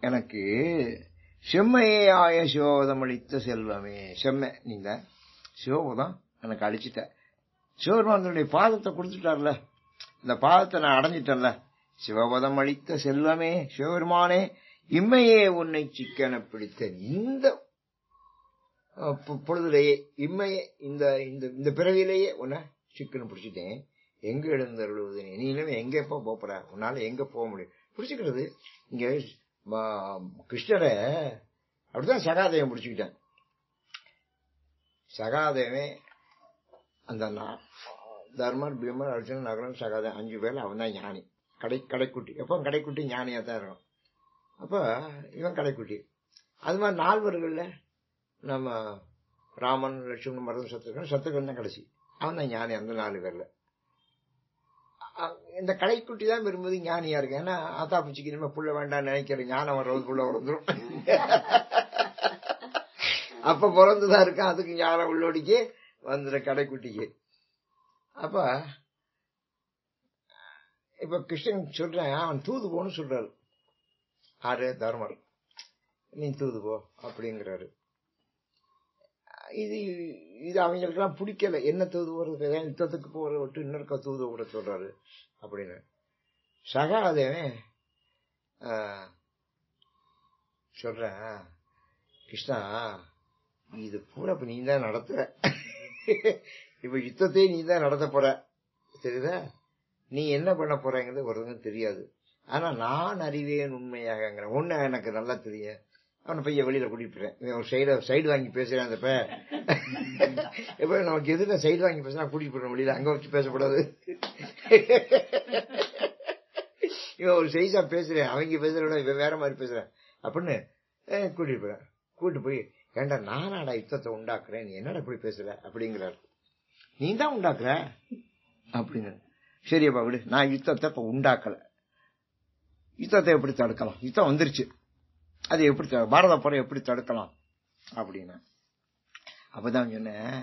எனக்கு. செம்மையே ஆய சிவபதம் அளித்த செல்வமே, செம்மை நீங்க சிவபதம் எனக்கு அழிச்சிட்ட. சிவபெருமானுடைய பாதத்தை கொடுத்துட்டார்ல, இந்த பாதத்தை நான் அடைஞ்சிட்டேன்ல. சிவபதம் அளித்த செல்வமே சிவபெருமானே, இம்மையே உன்னை சிக்கன பிடித்தேன். இந்த பொழுதுலேயே, இம்மையே, இந்த பிறவிலேயே உன்னை சிக்கன பிடிச்சிட்டேன். எங்க எழுந்தருளுவது நீ இனிமே எங்க எப்ப போற? உன்னால எங்க போக முடியும்? பிடிச்சுக்கிறது இங்க கிருஷ்ணரை அப்படிதான் சகாதேவன் பிடிச்சுக்கிட்டேன். சகாதேவன் அந்த தர்மர், பீமர், அர்ஜுனன், நகரன், சகாதேவன் 5 பேர்ல அவன் தான் ஞானி. கடைக்குட்டி. எப்ப கடைக்குட்டி ஞானியா தான் இருக்கும். அப்ப இவன் கடைக்குட்டி. அது மாதிரி 4 நம்ம ராமன், லட்சுமணன், மருதன், சத்துருகன் தான் கடைசி. அவன் தான் ஞானி அந்த 4 பேர்ல. இந்த கடைக்குட்டி தான் விரும்புது ஞானியா இருக்கு. ஏன்னா ஆத்தா பிச்சுக்கு இனிமே புள்ள வேண்டாம் நினைக்கிற ஞானம் வர்றது புள்ள வளர்ந்துரும். அப்ப பிறந்துதான் இருக்கான், அதுக்கு ஞானம் உள்ளோடிக்கு வந்துடும் கடைக்குட்டிக்கு. அப்ப இப்ப கிருஷ்ணன் சொல்றேன், அவன் தூது போன்னு சொல்றாரு. ஆறு தர்மர், நீ தூது போ அப்படிங்கிறாரு. இது அவங்களுக்கு எல்லாம் பிடிக்கல. என்ன தூது போறது, யுத்தத்துக்கு போற விட்டு இன்னொருக்கா தூது போட சொல்றாரு அப்படின்னு. சகாதேவன் சொல்றேன், கிருஷ்ணா இது பூரா இப்ப நீ தான் நடத்துற, இப்ப யுத்தத்தையும் நீ தான் நடத்த போற, தெரியுதா? நீ என்ன பண்ண போறங்கிறது ஒருவங்க தெரியாது. ஆனா நான் அறிவேன் உண்மையாக. ஒண்ணு எனக்கு நல்லா தெரியும். அவனை பையன் வெளியில கூட்டிட்டு ஒரு சைடு வாங்கி பேசுறேன். அந்த எப்ப நமக்கு எதுல சைடு வாங்கி பேசுனா கூட்டிட்டு போறோம் வெளியில, அங்க வச்சு பேசக்கூடாது. இவன் ஒரு சைஸா பேசுறேன், அவங்க பேசுறத இவன் வேற மாதிரி பேசுறேன் அப்படின்னு கூட்டிட்டு போறேன். கூட்டிட்டு போய், ஏண்டா நானாடா யுத்தத்தை உண்டாக்குறேன், நீ என்னடா இப்படி பேசுற அப்படிங்கிறாரு. நீ தான் உண்டாக்குற அப்படின்னு. சரியப்பா விடு, நான் யுத்தத்தை இப்ப உண்டாக்கல. யுத்தத்தை எப்படி தடுக்கலாம்? யுத்தம் வந்துருச்சு, அது எப்படி பாரத போரை எப்படி தடுக்கலாம் அப்படின்னு. அப்பதான் சொன்னேன்,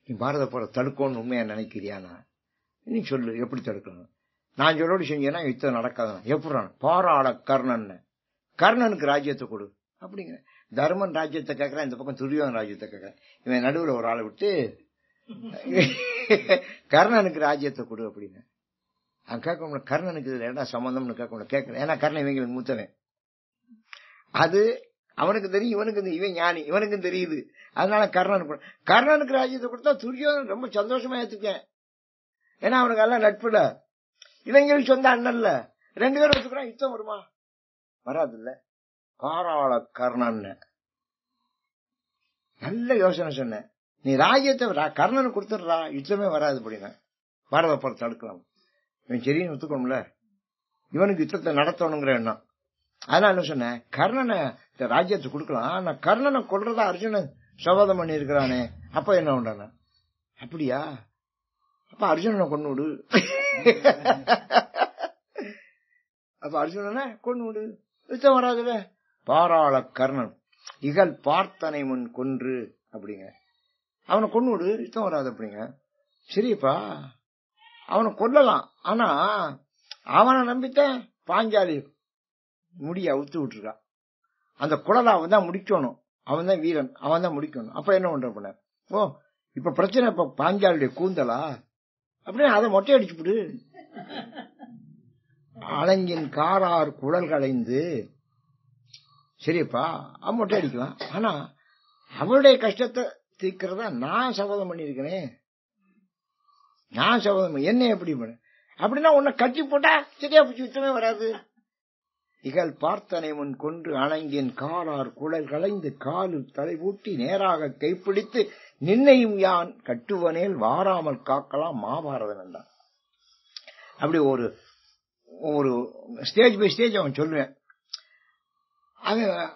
நீ பாரத போரை தடுக்கணும்னு உண்மையா நினைக்கிறியானா? நீ சொல்லு எப்படி தடுக்கணும். நான் சொல்லோடு செஞ்சேன்னா யுத்தம் நடக்காதான். எப்படி பாராள கர்ணனுக்கு ராஜ்யத்தை கொடு அப்படிங்கிற. தர்மன் ராஜ்யத்தை கேட்கறான், இந்த பக்கம் துரியோதன் ராஜ்யத்தை கேட்கறான். இவன் நடுவில் ஒரு ஆளை விட்டு கர்ணனுக்கு ராஜ்யத்தை கொடு அப்படின்னு அவன் கேட்க. கர்ணனுக்கு இதுல என்ன சம்பந்தம்னு கேட்கணும். ஏன்னா கர்ணன் இவங்களுக்கு மூத்தவன். அது அவனுக்கு தெரியும், இவனுக்கு இவன் ஞானி, இவனுக்கும் தெரியுது. அதனால கர்ணனுக்கு ராஜ்யத்தை கொடுத்தா துரியோதன் ரொம்ப சந்தோஷமா ஏத்துக்கேன். ஏன்னா அவனுக்கு எல்லாம் நட்புல, இவங்களுக்கு சொந்த அண்ணன்ல, 2 பேரும் வச்சுக்கிறான். யுத்தம் வருமா? வராது இல்ல. பாராள கர்ணன் நல்ல யோசனை சொன்ன. நீ ராஜ்யத்தை கர்ணனுக்கு கொடுத்துடுறா, யுத்தமே வராது அப்படின்னா பாரத போரை தடுக்கலாம். இவன் சரின்னு ஒத்துக்கணும்ல, இவனுக்கு யுத்தத்தை நடத்தணுங்கிற எண்ணம். அதனால என்ன சொன்ன, கர்ணனை ராஜ்யத்தை கொடுக்கலாம். நான் கர்ணனை கொல்றதா அர்ஜுனன் சபதம் பண்ணி இருக்கிறானே, அப்ப என்ன உண்டான? அப்படியா? அப்ப அர்ஜுனனை கொண்டு விடு. அப்ப அர்ஜுனனை கொண்டு விடு, யுத்தம் வராதுல. பாராள கர்ணன் இகழ் பார்த்தனை முன் கொன்று அப்படிங்க. அவனை கொண்டு விடு, யுத்தம் வராது அப்படிங்க. சரிப்பா, அவனை கொல்லலாம். ஆனா அவனை நம்பித்தான் பாஞ்சாலி முடிய அவுத்து விட்டுருக்கான். அந்த குழலை அவன் தான் முடிக்கணும், அவன் தான் வீரன், அவன் தான் முடிக்கணும். அப்ப என்ன பண்ற? ஓ இப்ப பிரச்சனை இப்ப பாஞ்சாலியுடைய கூந்தலா அப்படின்னு அதை மொட்டை அடிச்சு விடு. அலங்கின் காரார் குழல் களைந்து, சரிப்பா அவன் மொட்டை அடிக்கலாம். ஆனா அவளுடைய கஷ்டத்தை தீர்க்கிறதா நான் சபதம் பண்ணிருக்கிறேன். நான் சபதம் என்ன எப்படி பண்ண? அப்படின்னா உன்னை கட்டி போட்டா சரியா பிடிச்சி யுத்தமே வராது. இகழ் பார்த்தனை முன் கொன்று அணங்கின் காலார் குழல் களைந்து காலு தலை பூட்டி நேராக கைப்பிடித்து நின்னையும் யான் கட்டுவனேல் வாராமல் காக்கலாம் மகாபாரதம் என்றான். அப்படி ஒரு ஒரு ஸ்டேஜ் பை ஸ்டேஜ் அவன் சொல்லுவேன்.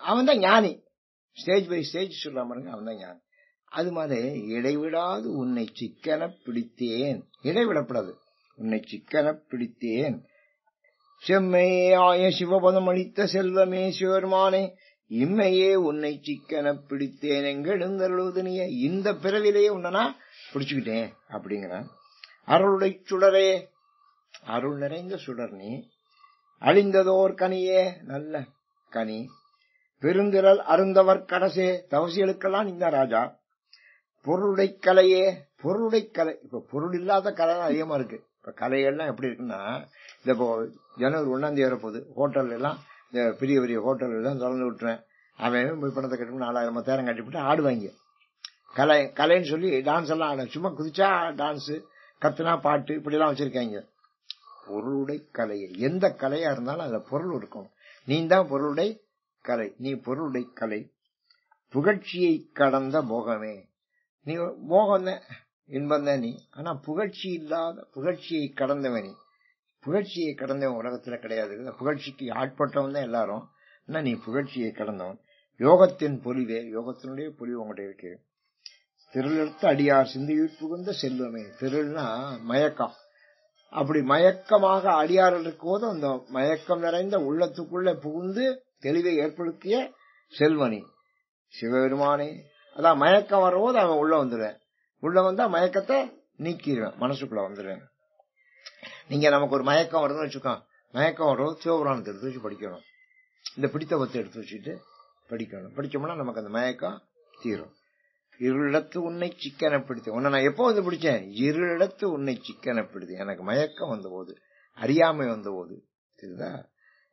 அவன் தான் ஞானி. ஸ்டேஜ் பை ஸ்டேஜ் சொல்ல பாருங்க, அவன் தான் ஞானி. அது மாதிரி இடைவிடாது உன்னை சிக்கன பிடித்தேன், இடைவிடப்படாது. உன்னை சிக்கன பிடித்தேன் செம்மையே ஆய சிவபதம் அளித்த செல்வமே சிவருமானே இம்மையே உன்னை சிக்கன பிடித்தேன் எங்கெழுந்தருளுதனிய இந்த பிறவிலேயே உன்னை பிடிச்சுக்கிட்டேன் அப்படிங்கிறான். அருளுடை சுடரே, அருள் நிறைந்த சுடர் நீ, அழிந்ததோர் கனியே நல்ல கனி, பெருந்திரல் அருந்தவர் கரசே தவசிகளுக்கெல்லாம் இந்த ராஜா, பொருளுடை கலையே, பொருளுடை கலை. இப்ப பொருள் இல்லாத கலை அதிகமா இருக்கு. இப்ப கலைகள்லாம் எப்படி இருக்குன்னா, இந்த ஜனவரி 1ஆம் தேதி வரப்போகுது, ஹோட்டல் எல்லாம் இந்த பெரிய பெரிய ஹோட்டல் எல்லாம் திறந்து விட்டுறேன். அவன் போய் பணத்தை கட்டி 4000 10,000 கட்டிவிட்டு ஆடுவாங்க. கலை கலைன்னு சொல்லி டான்ஸ் எல்லாம் ஆட, சும்மா குதிச்சா டான்ஸ், கத்துனா பாட்டு, இப்படி எல்லாம் வச்சிருக்காங்க. பொருளுடை கலையை, எந்த கலையா இருந்தாலும் அதுல பொருள் இருக்கும். நீ தான் பொருளுடை கலை, நீ பொருளுடை கலை. புகழ்ச்சியை கடந்த போகமே, நீ போகம் தான், இன்பம் தான் நீ. ஆனா புகழ்ச்சி இல்லாத, புகழ்ச்சியை கடந்தவன் நீ. புகழ்ச்சியை கடந்தவன் உலகத்துல கிடையாது. புகழ்ச்சிக்கு ஆட்பட்டவன் தான் எல்லாரும். ஆனா நீ புகழ்ச்சியை கடந்தவன். யோகத்தின் பொலிவே, யோகத்தினுடைய பொலிவு உங்கள்கிட்ட இருக்கு. திருளெடுத்து அடியார் சிந்தையில் புகுந்த செல்வமே. திருள்னா மயக்கம். அப்படி மயக்கமாக அடியார்கள் இருக்கும்போது அந்த மயக்கம் நிறைந்த உள்ளத்துக்குள்ள புகுந்து தெளிவை ஏற்படுத்திய செல்வனி சிவபெருமானே. அதான் மயக்கம் வரும்போது அவன் உள்ள வந்துடுவேன். உள்ள வந்தா மயக்கத்தை நீக்கிடுவேன், மனசுக்குள்ள வந்துடுவேன். நீங்க நமக்கு ஒரு மயக்கம் வருதுன்னு வச்சுக்கோ, மயக்கம் வரும், சிவபுராணத்தை எடுத்து வச்சு படிக்கணும். இந்த பிடித்தபத்தை எடுத்து வச்சுட்டு படிக்கணும். படிச்சோம்னா நமக்கு அந்த மயக்கம் தீரும். இருளிடத்து உன்னை சிக்கன பிடித்தேன். உன்னை நான் எப்போ வந்து பிடிச்சேன்? இருளிடத்து உன்னை சிக்கன பிடித்தேன். எனக்கு மயக்கம் வந்த போது, அறியாமை வந்த போது, தெரியுதா,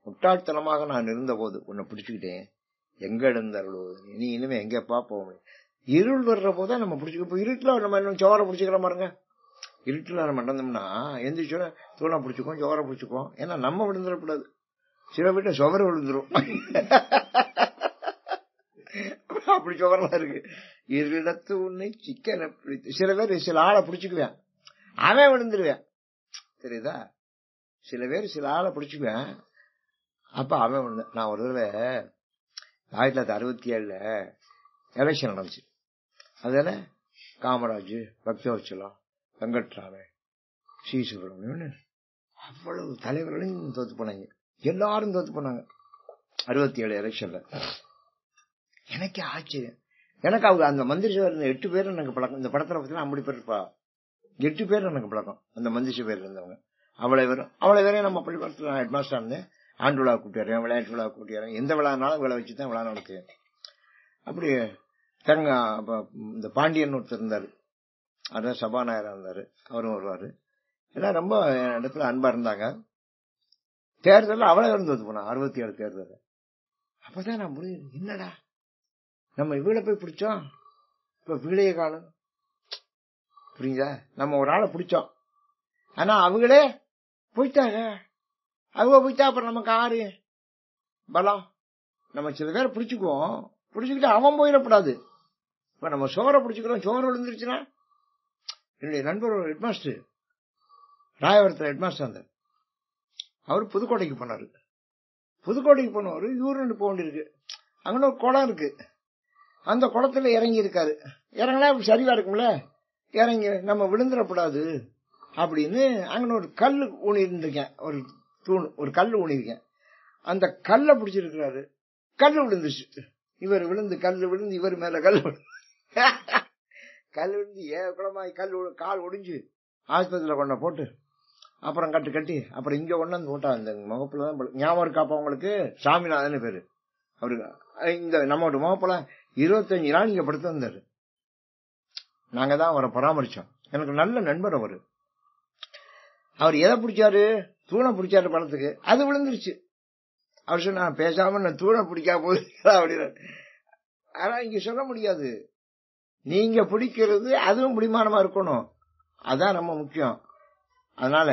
முட்டாள்தனமாக நான் இருந்த போது உன்னை பிடிச்சுக்கிட்டேன். எங்க எழுந்தருளுவது, நீ இனிமே எங்கப்பா போக முடியும்? இருள் வர்ற போதான் நம்ம பிடிச்சிக்க. இருட்டுல நம்ம இன்னும் சோரை பிடிச்சிக்கிற பாருங்க. இருட்டுல நம்ம நடந்தோம்னா எந்திரிச்சோட தூணை பிடிச்சிக்குவோம், சோரை பிடிச்சிக்குவோம். ஏன்னா நம்ம விழுந்துடக்கூடாது. சில வீட்டை சுவர விழுந்துரும், அப்படி சுவரெல்லாம் இருக்கு. இருளிடத்து உன்னை சிக்கன பிடித்து. சில பேர் சில ஆளை பிடிச்சுக்குவேன், அவன் விழுந்துருவேன், தெரியுதா? சில பேர் சில ஆளை பிடிச்சுக்குவேன், அப்ப அவன் விழுந்த. நான் ஒரு தடவை 1967 எலெக்ஷன் நடந்துச்சு. அதுல காமராஜ், பக்தவச்சலம், வெங்கட்ராமன், சி சுப்பிரமணியன், அவ்வளவு தலைவர்களும் தோத்து போனாங்க. எல்லாரும் தோத்து போனாங்க 67 எலெக்ஷன்ல. எனக்கு ஆச்சரியம். எனக்கு அவங்க அந்த மந்திரி சபை இருந்த 8 பேர் எனக்கு பழக்கம். இந்த படத்துல பார்த்தீங்கன்னா 50 பேர் இருப்பா, 8 பேர் எனக்கு பழக்கம். அந்த மந்திரி சபையில் இருந்தவங்க அவ்வளவு பேரையும் நம்ம பள்ளிக்கூடத்துல ஹெட் மாஸ்டர் இருந்தேன். ஆண்டு விழா கூட்டிடுறேன், விளையாட்டு விழா கூட்டிடுறேன், எந்த விழானாலும் விழா வச்சுதான் விழா நடத்துவேன். அப்படி இந்த பாண்டியன் ஒருத்தர் இருந்தாரு, அதான் சபாநாயகர் இருந்தாரு, அவரும் வருவாரு. எல்லாம் ரொம்ப இடத்துல அன்பா இருந்தாங்க. தேர்தல் அவ்வளவு இருந்து போனா 67 தேர்தல். அப்பதான் நான் முடியும், என்னடா நம்ம வீட போய் பிடிச்சோம், இப்ப வீடையே காணும். புரியுதா? நம்ம ஒரு ஆளை பிடிச்சோம், ஆனா அவங்களே போயிட்டாங்க. அவங்க போயிட்டா அப்புறம் நமக்கு ஆறு பலம். நம்ம சில பேரை பிடிச்சுக்குவோம், பிடிச்சுக்கிட்டு அவன் போயிடக்கூடாது. இப்ப நம்ம சோரை பிடிச்சுக்கிறோம், சோறு விழுந்துருச்சுன்னா. என்னுடைய நண்பர் ஒரு ஹெட்மாஸ்டர், ராயவரத்தில் ஹெட்மாஸ்டர் இருந்தார். அவரு புதுக்கோட்டைக்கு போனாரு. புதுக்கோட்டைக்கு போனவரு யூரின் போக வேண்டியிருக்கு. அங்கே ஒரு குளம் இருக்கு, அந்த குளத்துல இறங்கி இருக்காரு. இறங்கினா சரிவா இருக்கும்ல, இறங்கி நம்ம விழுந்துடக்கூடாது அப்படின்னு அங்கே ஒரு கல் ஊனிருந்திருக்கேன், ஒரு தூண், ஒரு கல் ஊனிருக்கேன். அந்த கல்லை பிடிச்சிருக்கிறாரு, கல் விழுந்துச்சு. இவர் விழுந்து கல் விழுந்து இவர் மேல கல் கல் விழுந்து குளமாய் கால் ஒடிஞ்சு ஆஸ்பத்திரியில கொண்ட போட்டு அப்புறம் கட்டி அப்புறம் இங்க கொண்டாந்து போட்டா. இந்த முகப்புல தான் ஞாபகம் இருக்காப்பா உங்களுக்கு, சாமிநாதன் பேரு அவருக்கு. இந்த நம்மளோட முகப்புல 25 நாள் இங்க படுத்து வந்தாரு. நாங்க தான் அவரை பராமரிச்சோம். எனக்கு நல்ல நண்பர் அவரு. அவர் எதை பிடிச்சாரு? தூணை பிடிச்சாரு பழத்துக்கு, அது விழுந்துருச்சு. அவர் சொன்னா, பேசாம நான் தூணை பிடிக்காம போது அப்படின்னு. ஆனா இங்க சொல்ல முடியாது, நீங்க பிடிக்கிறது அதுவும் முடிமானமா இருக்கணும், அதான் ரொம்ப முக்கியம். அதனால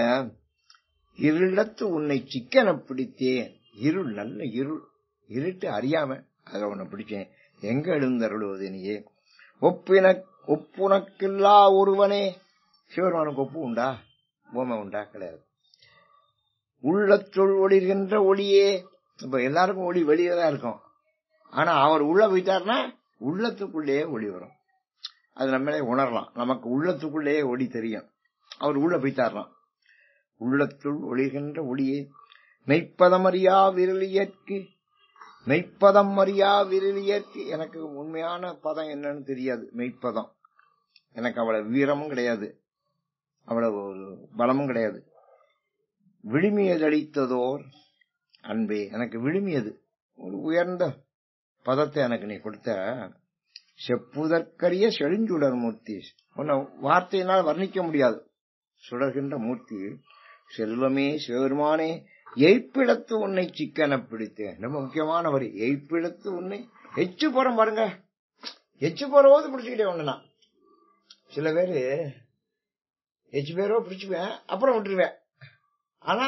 இருளத்து உன்னை சிக்கன பிடித்தேன். இருள், நல்ல இருள், இருட்டு அறியாம அதை உன்னை பிடிச்சேன். எங்க எழுந்தருளுவது நீயே. ஒப்புனக்கில்லா ஒருவனே. சிவருமானுக்கு ஒப்பு உண்டா? பூமை உண்டா? கிடையாது. உள்ளத்துள் ஒளிர்கின்ற ஒளியே. இப்ப எல்லாருக்கும் ஒளி வெளியே தான் இருக்கும். ஆனா அவர் உள்ள போயிட்டாருன்னா உள்ளத்துக்குள்ளேயே ஒளி வரும். அது நம்மளே உணரலாம். நமக்கு உள்ளத்துக்குள்ளேயே ஒளி தெரியும். அவர் உள்ள போயிட்டாரலாம். உள்ளத்துள் ஒளிர்கின்ற ஒளியே. மெய்ப்பதம் அறியா விரலியற்கு. மெய்ப்பதம் அறியா விரலியற்கு. எனக்கு உண்மையான பதம் என்னன்னு தெரியாது. மெய்ப்பதம் எனக்கு அவ்வளவு வீரமும் கிடையாது, அவ்வளவு பலமும் கிடையாது. விழுமியதளித்ததோர் அன்பே. எனக்கு விழுமியது ஒரு உயர்ந்த பதத்தை எனக்கு நீ கொடுத்த. செப்புதற்கரிய செழுஞ்சுடர் மூர்த்தி. உன்னை வார்த்தையினால் வர்ணிக்க முடியாது. சுடர்கின்ற மூர்த்தி. செல்வமே சிவபெருமானே. எய்ப்பிடத்து உன்னை சிக்கன பிடித்தேன். ரொம்ப முக்கியமான வரி. எய்ப்பிடத்து உன்னை. எச்சு போறோம் பாருங்க. எச்சு போறபோது பிடிச்சுக்கிட்டே ஒண்ணுனா. சில பேரு எச்சு பேரோ பிடிச்சுவேன், அப்புறம் விட்டுருவேன். ஆனா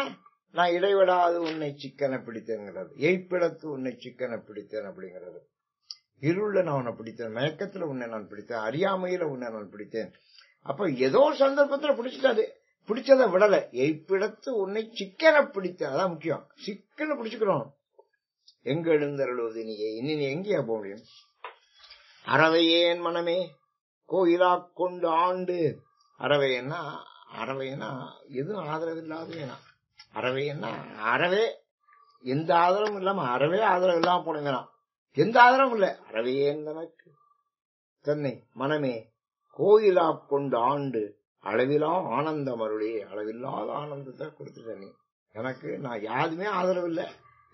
நான் இடைவிடாது உன்னை சிக்கன பிடித்தேங்கிறது. எய்ப்பிடத்து உன்னை சிக்கன பிடித்தேன் அப்படிங்கிறது. இருள நான் உன்னை பிடித்தேன், மயக்கத்துல உன்னை நான் பிடித்தேன், அறியாமையில உன்னை நான் பிடித்தேன். அப்ப ஏதோ சந்தர்ப்பத்துல பிடிச்சிட்டாது, பிடிச்சதை விடல. எய்ப்பிடத்து உன்னை சிக்கன பிடித்தேன். அதான் முக்கியம். சிக்கன பிடிச்சுக்கிறோம். எங்க எழுந்தருளுவது நீயே. இனி நீ எங்கேயா போக முடியும்? அறவையேன் மனமே கோயிலா கொண்டு ஆண்டு. அறவையன்னா எதுவும் ஆதரவு இல்லாத வேணாம். அறவையன்னா அறவே எந்த ஆதரவும் இல்லாம, அறவே ஆதரவு இல்லாம போன வேணாம். எந்த ஆதரவும் இல்ல. அறவையேன் தனக்கு தன்னை மனமே கோயிலா கொண்டு ஆண்டு அளவிலா ஆனந்தம் அருளே. அளவில்லாத ஆனந்தத்தை கொடுத்துட்ட நீ எனக்கு. நான் யாருமே ஆதரவு இல்லை,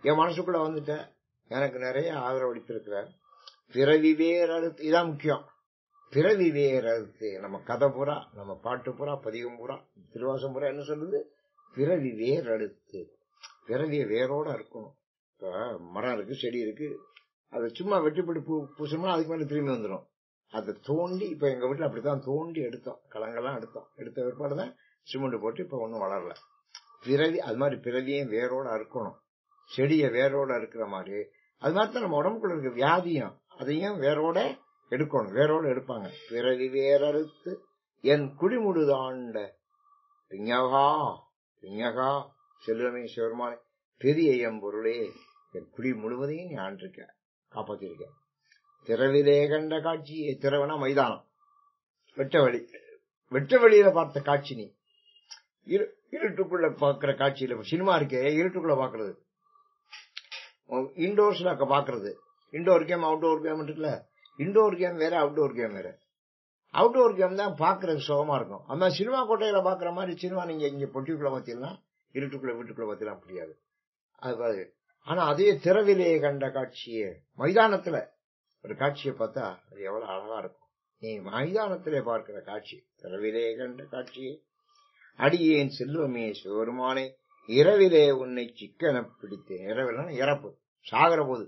என் மனசுக்குள்ள வந்துட்டேன். எனக்கு நிறைய ஆதரவு அளித்திருக்கிற. பிறவி வேறு அறுத்து. இதான் முக்கியம். பிறவி வேறு அறுத்து. நம்ம கதை பூரா, நம்ம பாட்டு பூரா, பதிகம் பூரா, திருவாசம் பூரா என்ன சொல்லுது? பிறவி வேறு அறுத்து. பிறவிய வேரோட இருக்கணும். இப்ப மரம் இருக்கு, செடி இருக்கு, அதை சும்மா வெட்டிப்பட்டு பூசணும்னா அதுக்கு மேல திரும்பி வந்துடும். அதை தோண்டி, இப்ப எங்க வீட்டுல அப்படித்தான் தோண்டி எடுத்தோம், களங்கள்லாம் எடுத்த பிற்பாடுதான் சிமெண்ட் போட்டு இப்ப ஒன்னும் வளரல. பிறவி அது மாதிரி பிறவியும் வேரோட இருக்கணும். செடிய வேரோட இருக்கிற மாதிரி அது மாதிரி தான் நம்ம உடம்புக்குள்ள இருக்க வியாதியும் அதையும் வேரோட எடுக்கணும். வேரோட எடுப்பாங்க. பிறவி வேறறுத்து என் குடிமுடுதாண்ட பிஞகா பிஞகா செல்வமே சிவருமானே பெரிய எம்பொருளே. என் குடி முழுவதையும் நீ ஆண்டிருக்க, காப்பாத்திருக்க. திறவிலே கண்ட காட்சியே. திறவனா மைதானம், வெட்ட வெளியில பார்த்த காட்சி. நீ இருட்டுக்குள்ள பாக்குற காட்சியில சினிமா இருக்கே, இருட்டுக்குள்ள பாக்குறது, இன்டோர்ஸ்ல பாக்குறது. இன்டோர் கேம் அவுட்டோர் கேம் இருக்குல்ல. இன்டோர் கேம் வேற, அவுட்டோர் கேம் வேற. அவுட்டோர் கேம் தான் பாக்குறதுக்கு சுகமா இருக்கும். அந்த சினிமா கோட்டையில பாக்குற மாதிரி சினிமா நீங்க இங்க பொட்டிக்குள்ள பாத்தீங்கன்னா இருட்டுக்குள்ள வீட்டுக்குள்ள பாத்தீங்கன்னா முடியாது. அது ஆனா அதே திறவிலே கண்ட காட்சியே, மைதானத்துல ஒரு காட்சியை பார்த்தா அது எவ்வளவு அழகா இருக்கும். நீ மைதானத்திலே பார்க்கிற காட்சி. திறவிலே கண்ட காட்சியே அடியேன் செல்வமே சிவருமானே இரவிலே உன்னை சிக்கன பிடித்தேன். இரவில இறப்பு, சாகிற போது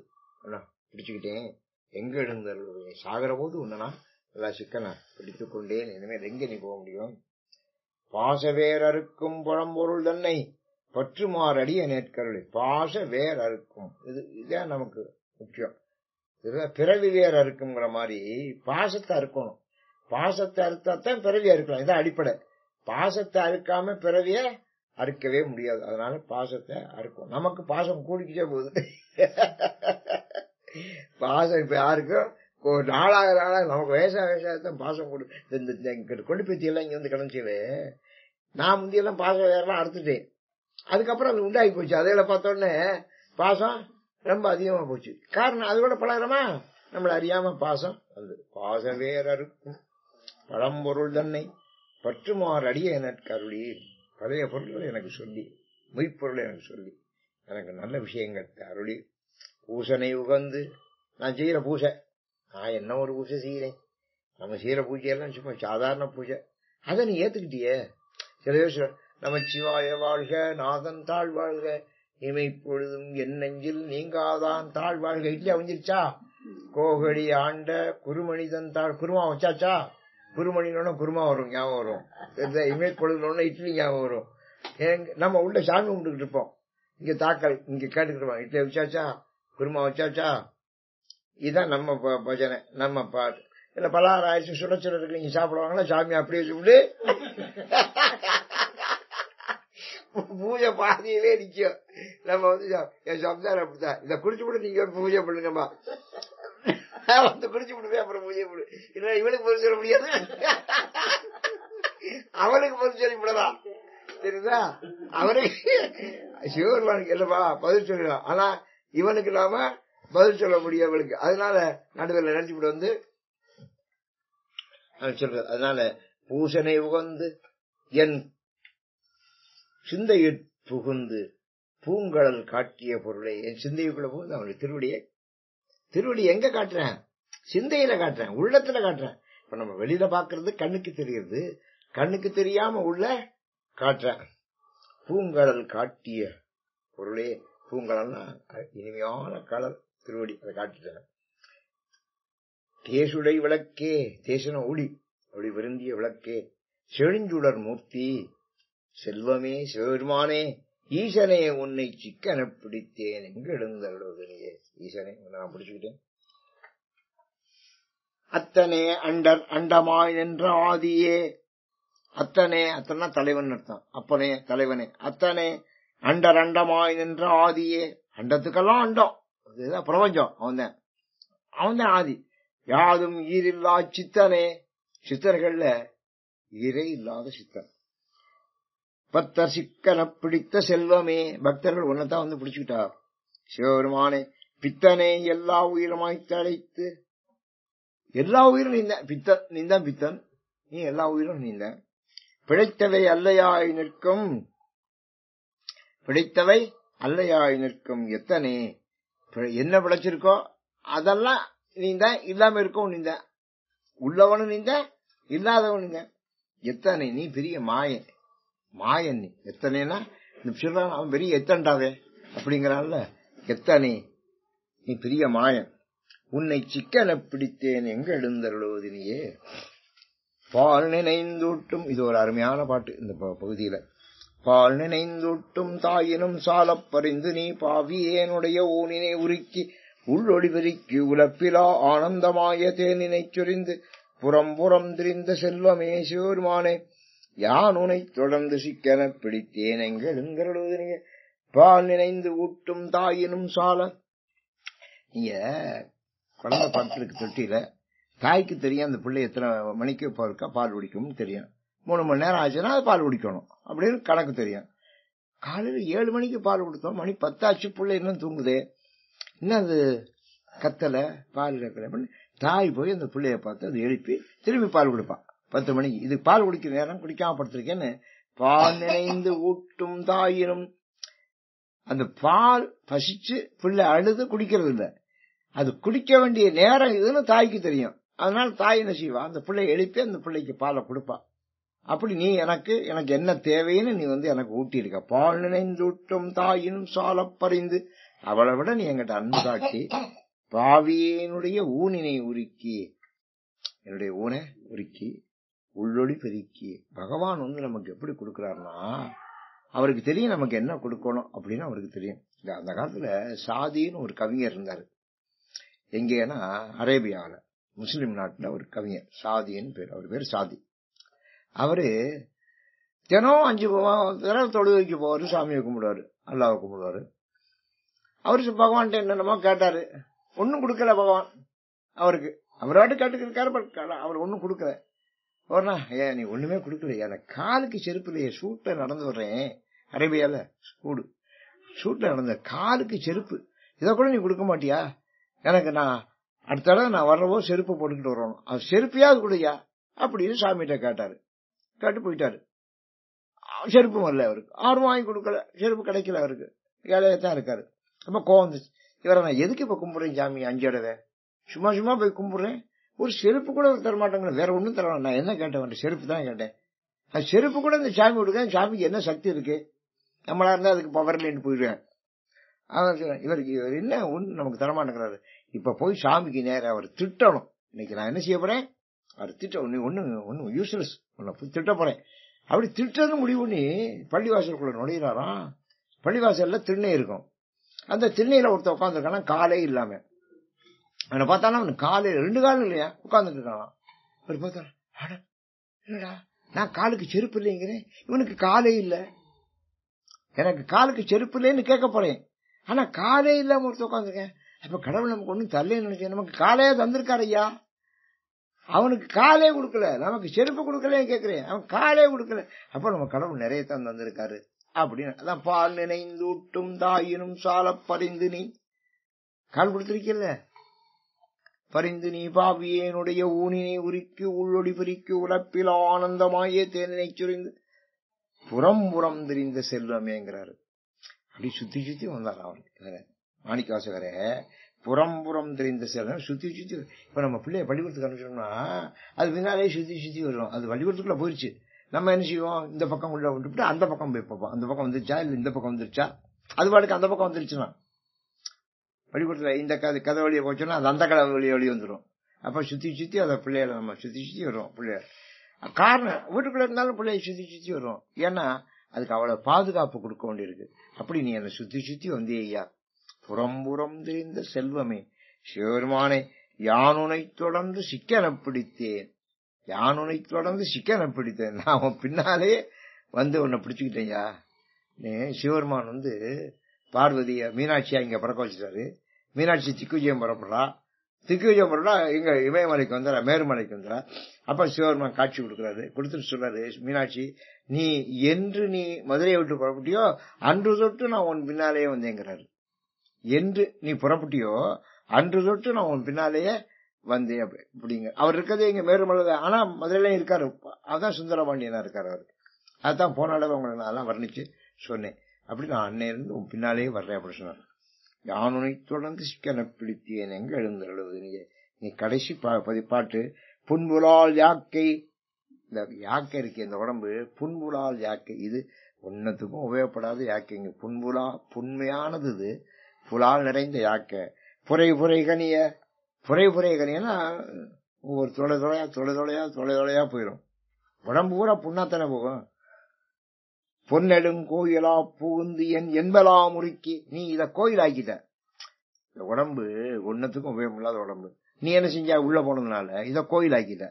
பிடிச்சுக்கிட்டேன். எங்க எழுந்தருள் சாகிற போது உன்னா நல்லா சிக்கன பிடித்துக் கொண்டேன். இனிமேல் எங்க நீ போக முடியும்? பாச வேர் அறுக்கும் பழம்பொருள் தன்னை பற்றுமாறடிய நேர்கருளை. பாச வேர் அறுக்கும், இதுதான் நமக்கு முக்கியம். பிறவி வேர் அறுக்குங்கிற மாதிரி பாசத்தை அறுக்கணும். பாசத்தை அறுத்தாத்தான் பிறவியா இருக்கலாம். இதான் அடிப்படை. பாசத்தை அறுக்காம பிறவிய அறுக்கவே முடியாது. அதனால பாசத்தை அறுக்கும். நமக்கு பாசம் கூடிக்கிட்டே போகுது. பாசம் இப்ப யாருக்கும் நாளாக நமக்கு வயசாகத்தான் பாசம் கொண்டு பேத்தி எல்லாம் இங்க வந்து கிடந்துச்சு. நான் முந்தியெல்லாம் பாசம் வேறெல்லாம் அறுத்துட்டேன். அதுக்கப்புறம் அது உண்டாகி போச்சு. அதையில பார்த்தோன்னே பாசம் ரொம்ப அதிகமா போச்சு. காரணம் அது கூட பழகிறோமா, நம்மள அறியாம பாசம் வந்து. பாச வேற இருக்கும் பழம்பொருள் தன்னை பற்றுமாறு அடிய எனக்கு அருளி. பழைய பொருள்களை எனக்கு சொல்லி, மெய்ப்பொருளை எனக்கு சொல்லி, எனக்கு நல்ல விஷயங்கள் அருளி. பூசனை உகந்து நான் செய்யற பூஜை, நான் என்ன ஒரு பூஜை செய்யறேன். நம்ம செய்யற பூஜையெல்லாம் சும்மா சாதாரண பூஜை. அதை நீ ஏத்துக்கிட்டியே. சில பேர் நம்ம சிவாய வாழ்க, நாதன் தாழ் வாழ்க, இமைப்பொழுதும் என் நெஞ்சில் நீங்காதான் தாழ் வாழ்க. இட்லி அவஞ்சிருச்சா? கோகடி ஆண்ட குருமணிதன் தாழ். குருமா வச்சாச்சா? குருமணினோட குருமா வரும், ஞாபகம் வரும். இமைப்பொழுதுனோட இட்லி ஞாபகம் வரும். நம்ம உள்ள சாமி கும்பிட்டுக்கிட்டு இருப்போம், இங்க தாக்கல் இங்க கேட்டுக்கிட்டு இருப்போம், இட்லி வச்சாச்சா, குருமா வச்சாச்சா, இதுதான் நம்ம பஜனை, நம்ம பாட்டு. இல்ல பலகாரம் ஆயிடுச்சு சுடச்சுட இருக்கு, நீங்க சாப்பிடுவாங்களா, சாமி அப்படியே சொல்லிட்டு பூஜை பாதியிலே நிக்கும். நம்ம வந்து என் சம்சாரம் அப்படித்தான், இதை குடிச்சு விட்டு நீங்க ஒரு பூஜை பண்ணுங்கம்மா, வந்து குடிச்சு விடுவே அப்புறம் பூஜை பண்ணு, இல்ல இவனுக்கு பொருள் சொல்ல முடியாது, அவனுக்கு பொருள் சொல்லி விடலாம், தெரியுதா? அவனுக்கு சிவபெருமானுக்கு இல்லப்பா பதில் சொல்லலாம், ஆனா இவனுக்கு நாம பதில் சொல்ல முடியும் அவளுக்கு. அதனால நடுவில் நினைச்சுட்டு வந்து சொல்றது. அதனால பூசனை உகந்து என் சிந்தையில் புகுந்து பூங்கடல் காட்டிய பொருளை, என் சிந்தைக்குள்ள புகுந்து அவனுடைய திருவடி எங்க காட்டுறேன், சிந்தையில காட்டுறேன், உள்ளத்துல காட்டுறேன். இப்ப நம்ம வெளியில பாக்குறது கண்ணுக்கு தெரியுது, கண்ணுக்கு தெரியாம உள்ள காட்டுறேன். பூங்கடல் காட்டிய பொருளே, பூங்கடல்னா இனிமையான கடல் திருவடி, அதை காட்டுறேன். தேசுடை விளக்கே, தேசன ஒளி, ஒளி விருந்திய விளக்கே, செழுஞ்சுடர் மூர்த்தி செல்வமே சிவபெருமானே, ஈசனே உன்னை சிக்கன பிடித்தேன் எங்க எழுந்தருளுவதனையே, ஈசனே உன்னை நான் பிடிச்சுக்கிட்டேன். அத்தனே அண்டர் அண்டமாய் நின்ற ஆதியே, அத்தனே அத்தனா தலைவன் அர்த்தம், அப்பனே தலைவனே, அத்தனே அண்டர் அண்டமாய் நின்ற ஆதியே, அண்டத்துக்கெல்லாம் அண்டம், இதுதான் பிரபஞ்சம், அவன்தான் ஆதி. யாதும் ஈரில்லா சித்தனே, சித்தர்கள்ல ஈரே இல்லாத சித்தன். பக்தர் சிக்கன பிடித்த செல்வமே, பக்தர்கள் ஒன்னதான் வந்து பிடிச்சுக்கிட்டா. சிவபெருமானே பித்தனே எல்லா உயிரமாய் தழைத்து, எல்லா உயிரும் நீந்த பித்தன், நீந்தான் பித்தன், நீ எல்லா உயிரும் நீந்த. பிழைத்தவை அல்லையாய் நிற்கும், பிழைத்தவை அல்லையாய் நிற்கும் எத்தனே, என்ன பிழைச்சிருக்கோ அதெல்லாம் நீந்த, இல்லாம இருக்கவும் நீந்த, உள்ளவனும் நீந்த இல்லாதவன் நீந்த. எத்தனை நீ பெரிய மாயன், மாயன் நீ. எத்தனைனா அவன் பெரிய எத்தன்டாவே அப்படிங்கிறான்ல, எத்தனை நீ பெரிய மாயன், உன்னை சிக்கன பிடித்தேன் எங்க எழுந்தருளுவதினியே. பால் நினைந்தூட்டும், இது ஒரு அருமையான பாட்டு இந்த பகுதியில. பால் நினைந்தூட்டும் தாயினும் சாலப் பறிந்து நீ பாவியேனுடைய ஊனினை உருக்கி உள்ளொடி பெருக்கி உலப்பிலா ஆனந்தமாய தேனினை சொரிந்து புறம் திரிந்த செல்வமே சிவருமானே, யான் உனை தொடர்ந்து சிக்கன பிடித்தேன் எங்களுங்க. பால் நினைந்து ஊட்டும் தாயினும் சால, நீங்க குழந்தை படத்திற்கு தொட்டில தாய்க்கு தெரியும் அந்த பிள்ளை எத்தனை மணிக்கு பால் குடிக்கும்னு தெரியும். 3 மணி நேரம் ஆச்சுன்னா அது பால் குடிக்கணும் அப்படின்னு கணக்கு தெரியும். காலையில 7 மணிக்கு பால் கொடுத்தோம், மணி 10 ஆச்சு, பிள்ளை இன்னும் தூங்குதே, இன்னும் அது கத்தல, பால் கத்தல அப்படின்னு தாய் போய் அந்த பிள்ளைய பார்த்து அது எழுப்பி திரும்பி பால் கொடுப்பான் 10 மணிக்கு. இது பால் குடிக்கிற நேரம், குடிக்காம படுத்திருக்கேன்னு. பால் நினைந்து ஊட்டும் தாயினும், அந்த பால் பசிச்சு பிள்ளை அழுது குடிக்கிறது இல்ல, அது குடிக்க வேண்டிய நேரம் இதுன்னு தாய்க்கு தெரியும். அதனால தாய் என்ன செய்வா, அந்த பிள்ளை எழுப்பி அந்த பிள்ளைக்கு பாலை கொடுப்பா. அப்படி நீ எனக்கு என்ன தேவைன்னு நீ வந்து எனக்கு ஊட்டி இருக்க. பால் நினைந்து ஊட்டும் தாயினும் சால பறிந்து, அவளை விட நீ என்கிட்ட அன்பு காட்டி பாவியனுடைய ஊனினை உருக்கி, என்னுடைய ஊனை உருக்கி உள்ளொளி பெருக்கி. பகவான் வந்து நமக்கு எப்படி கொடுக்கிறார்னா, அவருக்கு தெரியும் நமக்கு என்ன கொடுக்கணும் அப்படின்னு அவருக்கு தெரியும். அந்த காலத்துல சாதின்னு ஒரு கவிஞர் இருந்தாரு. எங்கன்னா அரேபியாவில் முஸ்லிம் நாட்டுல ஒரு கவிஞர், சாதின்னு பேர், அவர் பேர் சாதி. அவரு தினம் 5 தடவை தொழுகைக்கு போவாரு, சாமியை கும்பிடுவாரு, அல்லாவை கும்பிடுவாரு. அவரு பகவான்கிட்ட என்னென்னமோ கேட்டாரு, ஒன்னும் கொடுக்கல பகவான் அவருக்கு. அவரோட கேட்டுக்கிருக்காரு, அவர் ஒன்னும் கொடுக்கல. அவர்னா, ஏன் நீ ஒண்ணுமே கொடுக்கல, எனக்கு காலுக்கு செருப்பு இல்லையே, சூட்ல நடந்து வர்றேன், அரேபியால சூட்ல நடந்த காலுக்கு செருப்பு, இதை கூட நீ கொடுக்க மாட்டியா, எனக்கு நான் அடுத்த தடவை நான் வர்றவோ செருப்பு போட்டுக்கிட்டு வரணும், அது செருப்பையாவது கொடுயா அப்படின்னு சாமிகிட்ட கேட்டாரு. கேட்டு போயிட்டாரு. செருப்பு வரல அவருக்கு, ஆர்வம் வாங்கி கொடுக்கல, செருப்பு கிடைக்கல அவருக்கு, ஏழையத்தான் இருக்காரு. ரொம்ப கோவம் வந்துச்சு. இவரை நான் எதுக்கு இப்ப கும்பிடுறேன் சாமி 5 தடவை, சும்மா போய் கும்பிடுறேன், ஒரு செருப்பு கூட தரமாட்டாங்க, வேற ஒண்ணும் தர. நான் என்ன கேட்டேன், செருப்பு தான் கேட்டேன். அது செருப்பு கூட இந்த சாமி கொடுக்க, சாமிக்கு என்ன சக்தி இருக்கு, நம்மளா இருந்தா அதுக்கு பவர்லேன்னு போயிடுவேன். இவருக்கு இவர் என்ன ஒண்ணு நமக்கு தரமாட்டேங்கிறாரு. இப்ப போய் சாமிக்கு நேரம் அவர் திட்டணும். இன்னைக்கு நான் என்ன செய்ய போறேன், அவர் திட்ட ஒண்ணு யூஸ்லெஸ், திட்ட போறேன். அப்படி திட்டுறது முடிவு பண்ணி பள்ளிவாசலுக்குள்ள நுழையிறாராம். பள்ளிவாசல்ல திண்ணை இருக்கும். அந்த திண்ணையில ஒருத்தர் உட்காந்துருக்கானா, காலே இல்லாம. அவனை பார்த்தானா அவனுக்கு காலே 2 காலம் இல்லையா, உட்கார்ந்துட்டு இருக்கான். அவர் பார்த்தா, என்னடா நான் காலுக்கு செருப்பு இல்லைங்கிறேன், இவனுக்கு காலே இல்ல. எனக்கு காலுக்கு செருப்பு இல்லைன்னு கேட்க போறேன், ஆனா காலே இல்லாம ஒருத்தர் உட்காந்துருக்கேன். அப்ப கடவுள் நமக்கு ஒண்ணும் தரலன்னு நினைச்சேன், நமக்கு காலே தந்திருக்காரு ஐயா. அவனுக்கு காலே கொடுக்கல, நமக்கு செருப்பு கொடுக்கல கேட்கிறேன், அவன் காலே கொடுக்கல. அப்ப நம்ம கடவுள் நிறைய தான் தந்திருக்காரு அப்படின்னு. அதான் பால் நினைந்து ஊட்டும் தாயினும் சால பறிந்து நீ, கால் கொடுத்திருக்கல, பறிந்து நீ பாவியனுடைய ஊனினை உரிக்கு உள்ளொடி பிரிக்கு உழப்பில் ஆனந்தமாயே தேனினை சுரிந்து புறம் புறம் தெரிந்த செல்வமேங்கிறாரு. அப்படி சுத்தி சுத்தி வந்தார் அவனுக்கு மாணிக்கவாசகர. புறம் புறம் தெரிந்த செல்வம் சுத்தி சுத்தி. இப்ப நம்ம பிள்ளைய பள்ளிக்கூடத்துக்கு அனுப்பிச்சோம்னா அது பின்னாலே சுத்தி சுத்தி வரும். அது பள்ளிக்கூடத்துக்குள்ள போயிடுச்சு. நம்ம என்ன செய்வோம், இந்த பக்கம் உள்ள விட்டுவிட்டு அந்த பக்கம் போய் பார்ப்போம், அந்த பக்கம் வந்துருச்சா இல்ல இந்த பக்கம் வந்துருச்சா. அது பாட்டுக்கு அந்த பக்கம் வந்துருச்சுன்னா பள்ளிக்கூடத்துல இந்த கதை வழியை போச்சோன்னா அது அந்த கதை வழி வந்துடும். அப்ப சுத்தி சுத்தி அதை பிள்ளைகளை நம்ம சுத்தி சுத்தி வரும். பிள்ளைய காரணம் வீட்டுக்குள்ள இருந்தாலும் பிள்ளைய சுத்தி சுத்தி வரும். ஏன்னா அதுக்கு அவ்வளவு பாதுகாப்பு கொடுக்க வேண்டியிருக்கு. அப்படி நீ என்னை சுத்தி சுத்தி வந்தே ஐயா, புறம்புறம் தெரிந்த செல்வமே சிவபெருமானை யானுனை தொடர்ந்து சிக்கன பிடித்தேன், யானுனை தொடர்ந்து சிக்கன பிடித்தேன். நான் அவன் பின்னாலே வந்து உன்னை பிடிச்சுக்கிட்டேன்யா. சிவபெருமான் பார்வதிய மீனாட்சியா இங்க பிறக்க வச்சுட்டாரு. மீனாட்சி திக்குஜயம் புறப்படுறா. திக்குஜயம் புறப்படா இங்க இமயமலைக்கு வந்துடா, மேருமலைக்கு வந்துடா. அப்ப சிவபெருமான் காட்சி கொடுக்குறாரு. கொடுத்துட்டு சொல்றாரு, மீனாட்சி நீ என்று நீ மதுரையை விட்டு புறப்பட்டியோ அன்று தொட்டு நான் உன் பின்னாலேயே வந்தேங்கிறாரு. என்று நீ புறப்பட்டியோ அன்று தொட்டு நான் உன் பின்னாலேயே வந்தேன் அப்படிங்க. அவர் இருக்கிறதே இங்க மேருமலை, ஆனா மதுரையில இருக்காரு. அதான் சுந்தரபாண்டியனா இருக்காரு அவரு. அதுதான் போன அளவு உங்களை நான் எல்லாம் வர்ணிச்சு சொன்னேன். அப்படி நான் அன்னை இருந்து உன் பின்னாலேயே வர்றேன் அப்படி சொன்னார். யானுனை தொடர்ந்து சிக்கன பிடித்தேன் எங்க எழுந்தருளுவது. நீ கடைசி பாட்டு புன்புலால் யாக்கை. இந்த யாக்கை இருக்கு இந்த உடம்பு, புன்புலால் யாக்கை. இது ஒன்னத்துக்கும் உபயோகப்படாத யாக்கைங்க. புன்புலா புண்மையானது, இது புலால் நிறைந்த யாக்கை. புரை புரை கனிய, புரை புரை கனியன்னா ஒவ்வொரு தொலை தொலையா தொலை தொலையா தொலை தொலையா போயிடும். உடம்பு பூரா புண்ணாத்தானே போகும். பொன்னெடும் கோயிலா புகுந்து என் என்பலா முறுக்கி. நீ இத கோயில் ஆக்கிட்ட. இந்த உடம்பு ஒன்னத்துக்கும் உபயோகம் இல்லாத உடம்பு. நீ என்ன செஞ்சா உள்ள போனதுனால இத கோயில் ஆக்கிட்ட.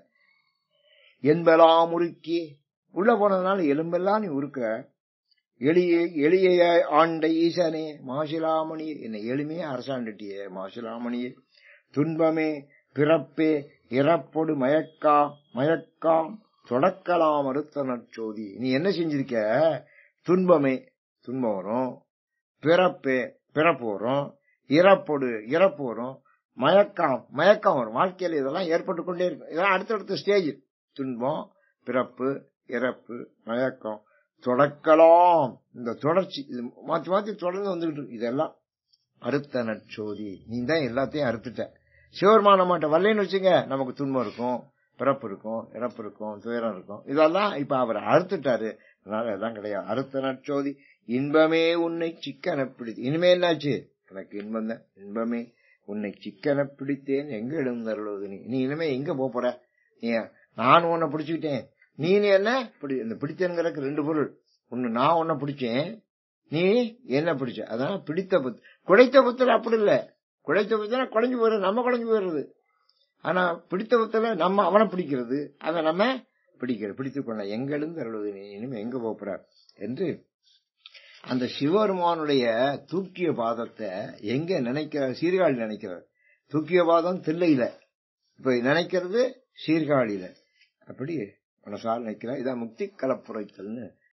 என்பலா முறுக்கி உள்ள போனதுனால எலும்பெல்லாம் நீ உருக்க. எளிய ஆண்ட ஈசனே மாசிலாமணி, என்னை எளிமையா அரசாண்டிட்டியே மாசிலாமணியே. துன்பமே பிறப்பே இறப்பொடு மயக்காம் தொடக்கலாம் அறுத்த நற்சோதி. நீ என்ன செஞ்சிருக்க, துன்பமே துன்பம் வரும், பிறப்பே பிறப்பு வரும், இறப்பொடு இறப்பு வரும், மயக்கம் வரும். வாழ்க்கையில இதெல்லாம் ஏற்பட்டு கொண்டே இருக்கும். இதெல்லாம் அடுத்தடுத்த ஸ்டேஜ். துன்பம், பிறப்பு, இறப்பு, மயக்கம், தொடக்கலாம். இந்த தொடர்ச்சி இது மாத்தி மாத்தி தொடர்ந்து வந்துகிட்டு இருக்கு. இதெல்லாம் அறுத்த நற்சோதி. நீ தான் எல்லாத்தையும் அறுத்துட்ட. சிவபெருமான மாட்ட வரலன்னு வச்சுங்க, நமக்கு துன்பம் இருக்கும், பிறப்பு இருக்கும், இறப்பு இருக்கும், துயரம் இருக்கும். இதெல்லாம் இப்ப அவர் அறுத்துட்டாரு. அதனால எல்லாம் கிடையாது. அறுத்த நற்சோதி இன்பமே உன்னை சிக்கன பிடித்து. இனிமே என்னாச்சு, எனக்கு இன்பம் தான். இன்பமே உன்னை சிக்கன பிடித்தேன் எங்க எழுந்தருளுவது. நீ இனிமே எங்க போற. நீ நான் உன்னை பிடிச்சுக்கிட்டேன், நீ என்ன இந்த பிடித்தேங்கிறதுக்கு 2 பொருள். ஒண்ணு நான் உன்னை பிடிச்சேன், நீ என்ன பிடிச்ச. அதான் பிடித்த புத்து. குடைத்த புத்துல அப்படி இல்ல. குடைத்த புத்தனா குறைஞ்சு போயிடுறது, நம்ம குறைஞ்சு போயிடுறது. ஆனா பிடித்த புத்தல நம்ம அவனை பிடிக்கிறது, அதை நம்ம பிடித்துக் கொள்ள எங்களும் தருவது. நீ இனிமே எங்க போற என்று அந்த சிவபெருமானுடைய தூக்கிய பாதத்தை எங்க நினைக்கிறார், சீர்காழி நினைக்கிறார். தூக்கிய பாதம் தில்லையில, இப்ப நினைக்கிறது சீர்காழியில. அப்படி மனசால் நினைக்கிறார். இதான் முக்தி கலப்புரைத்தல்னு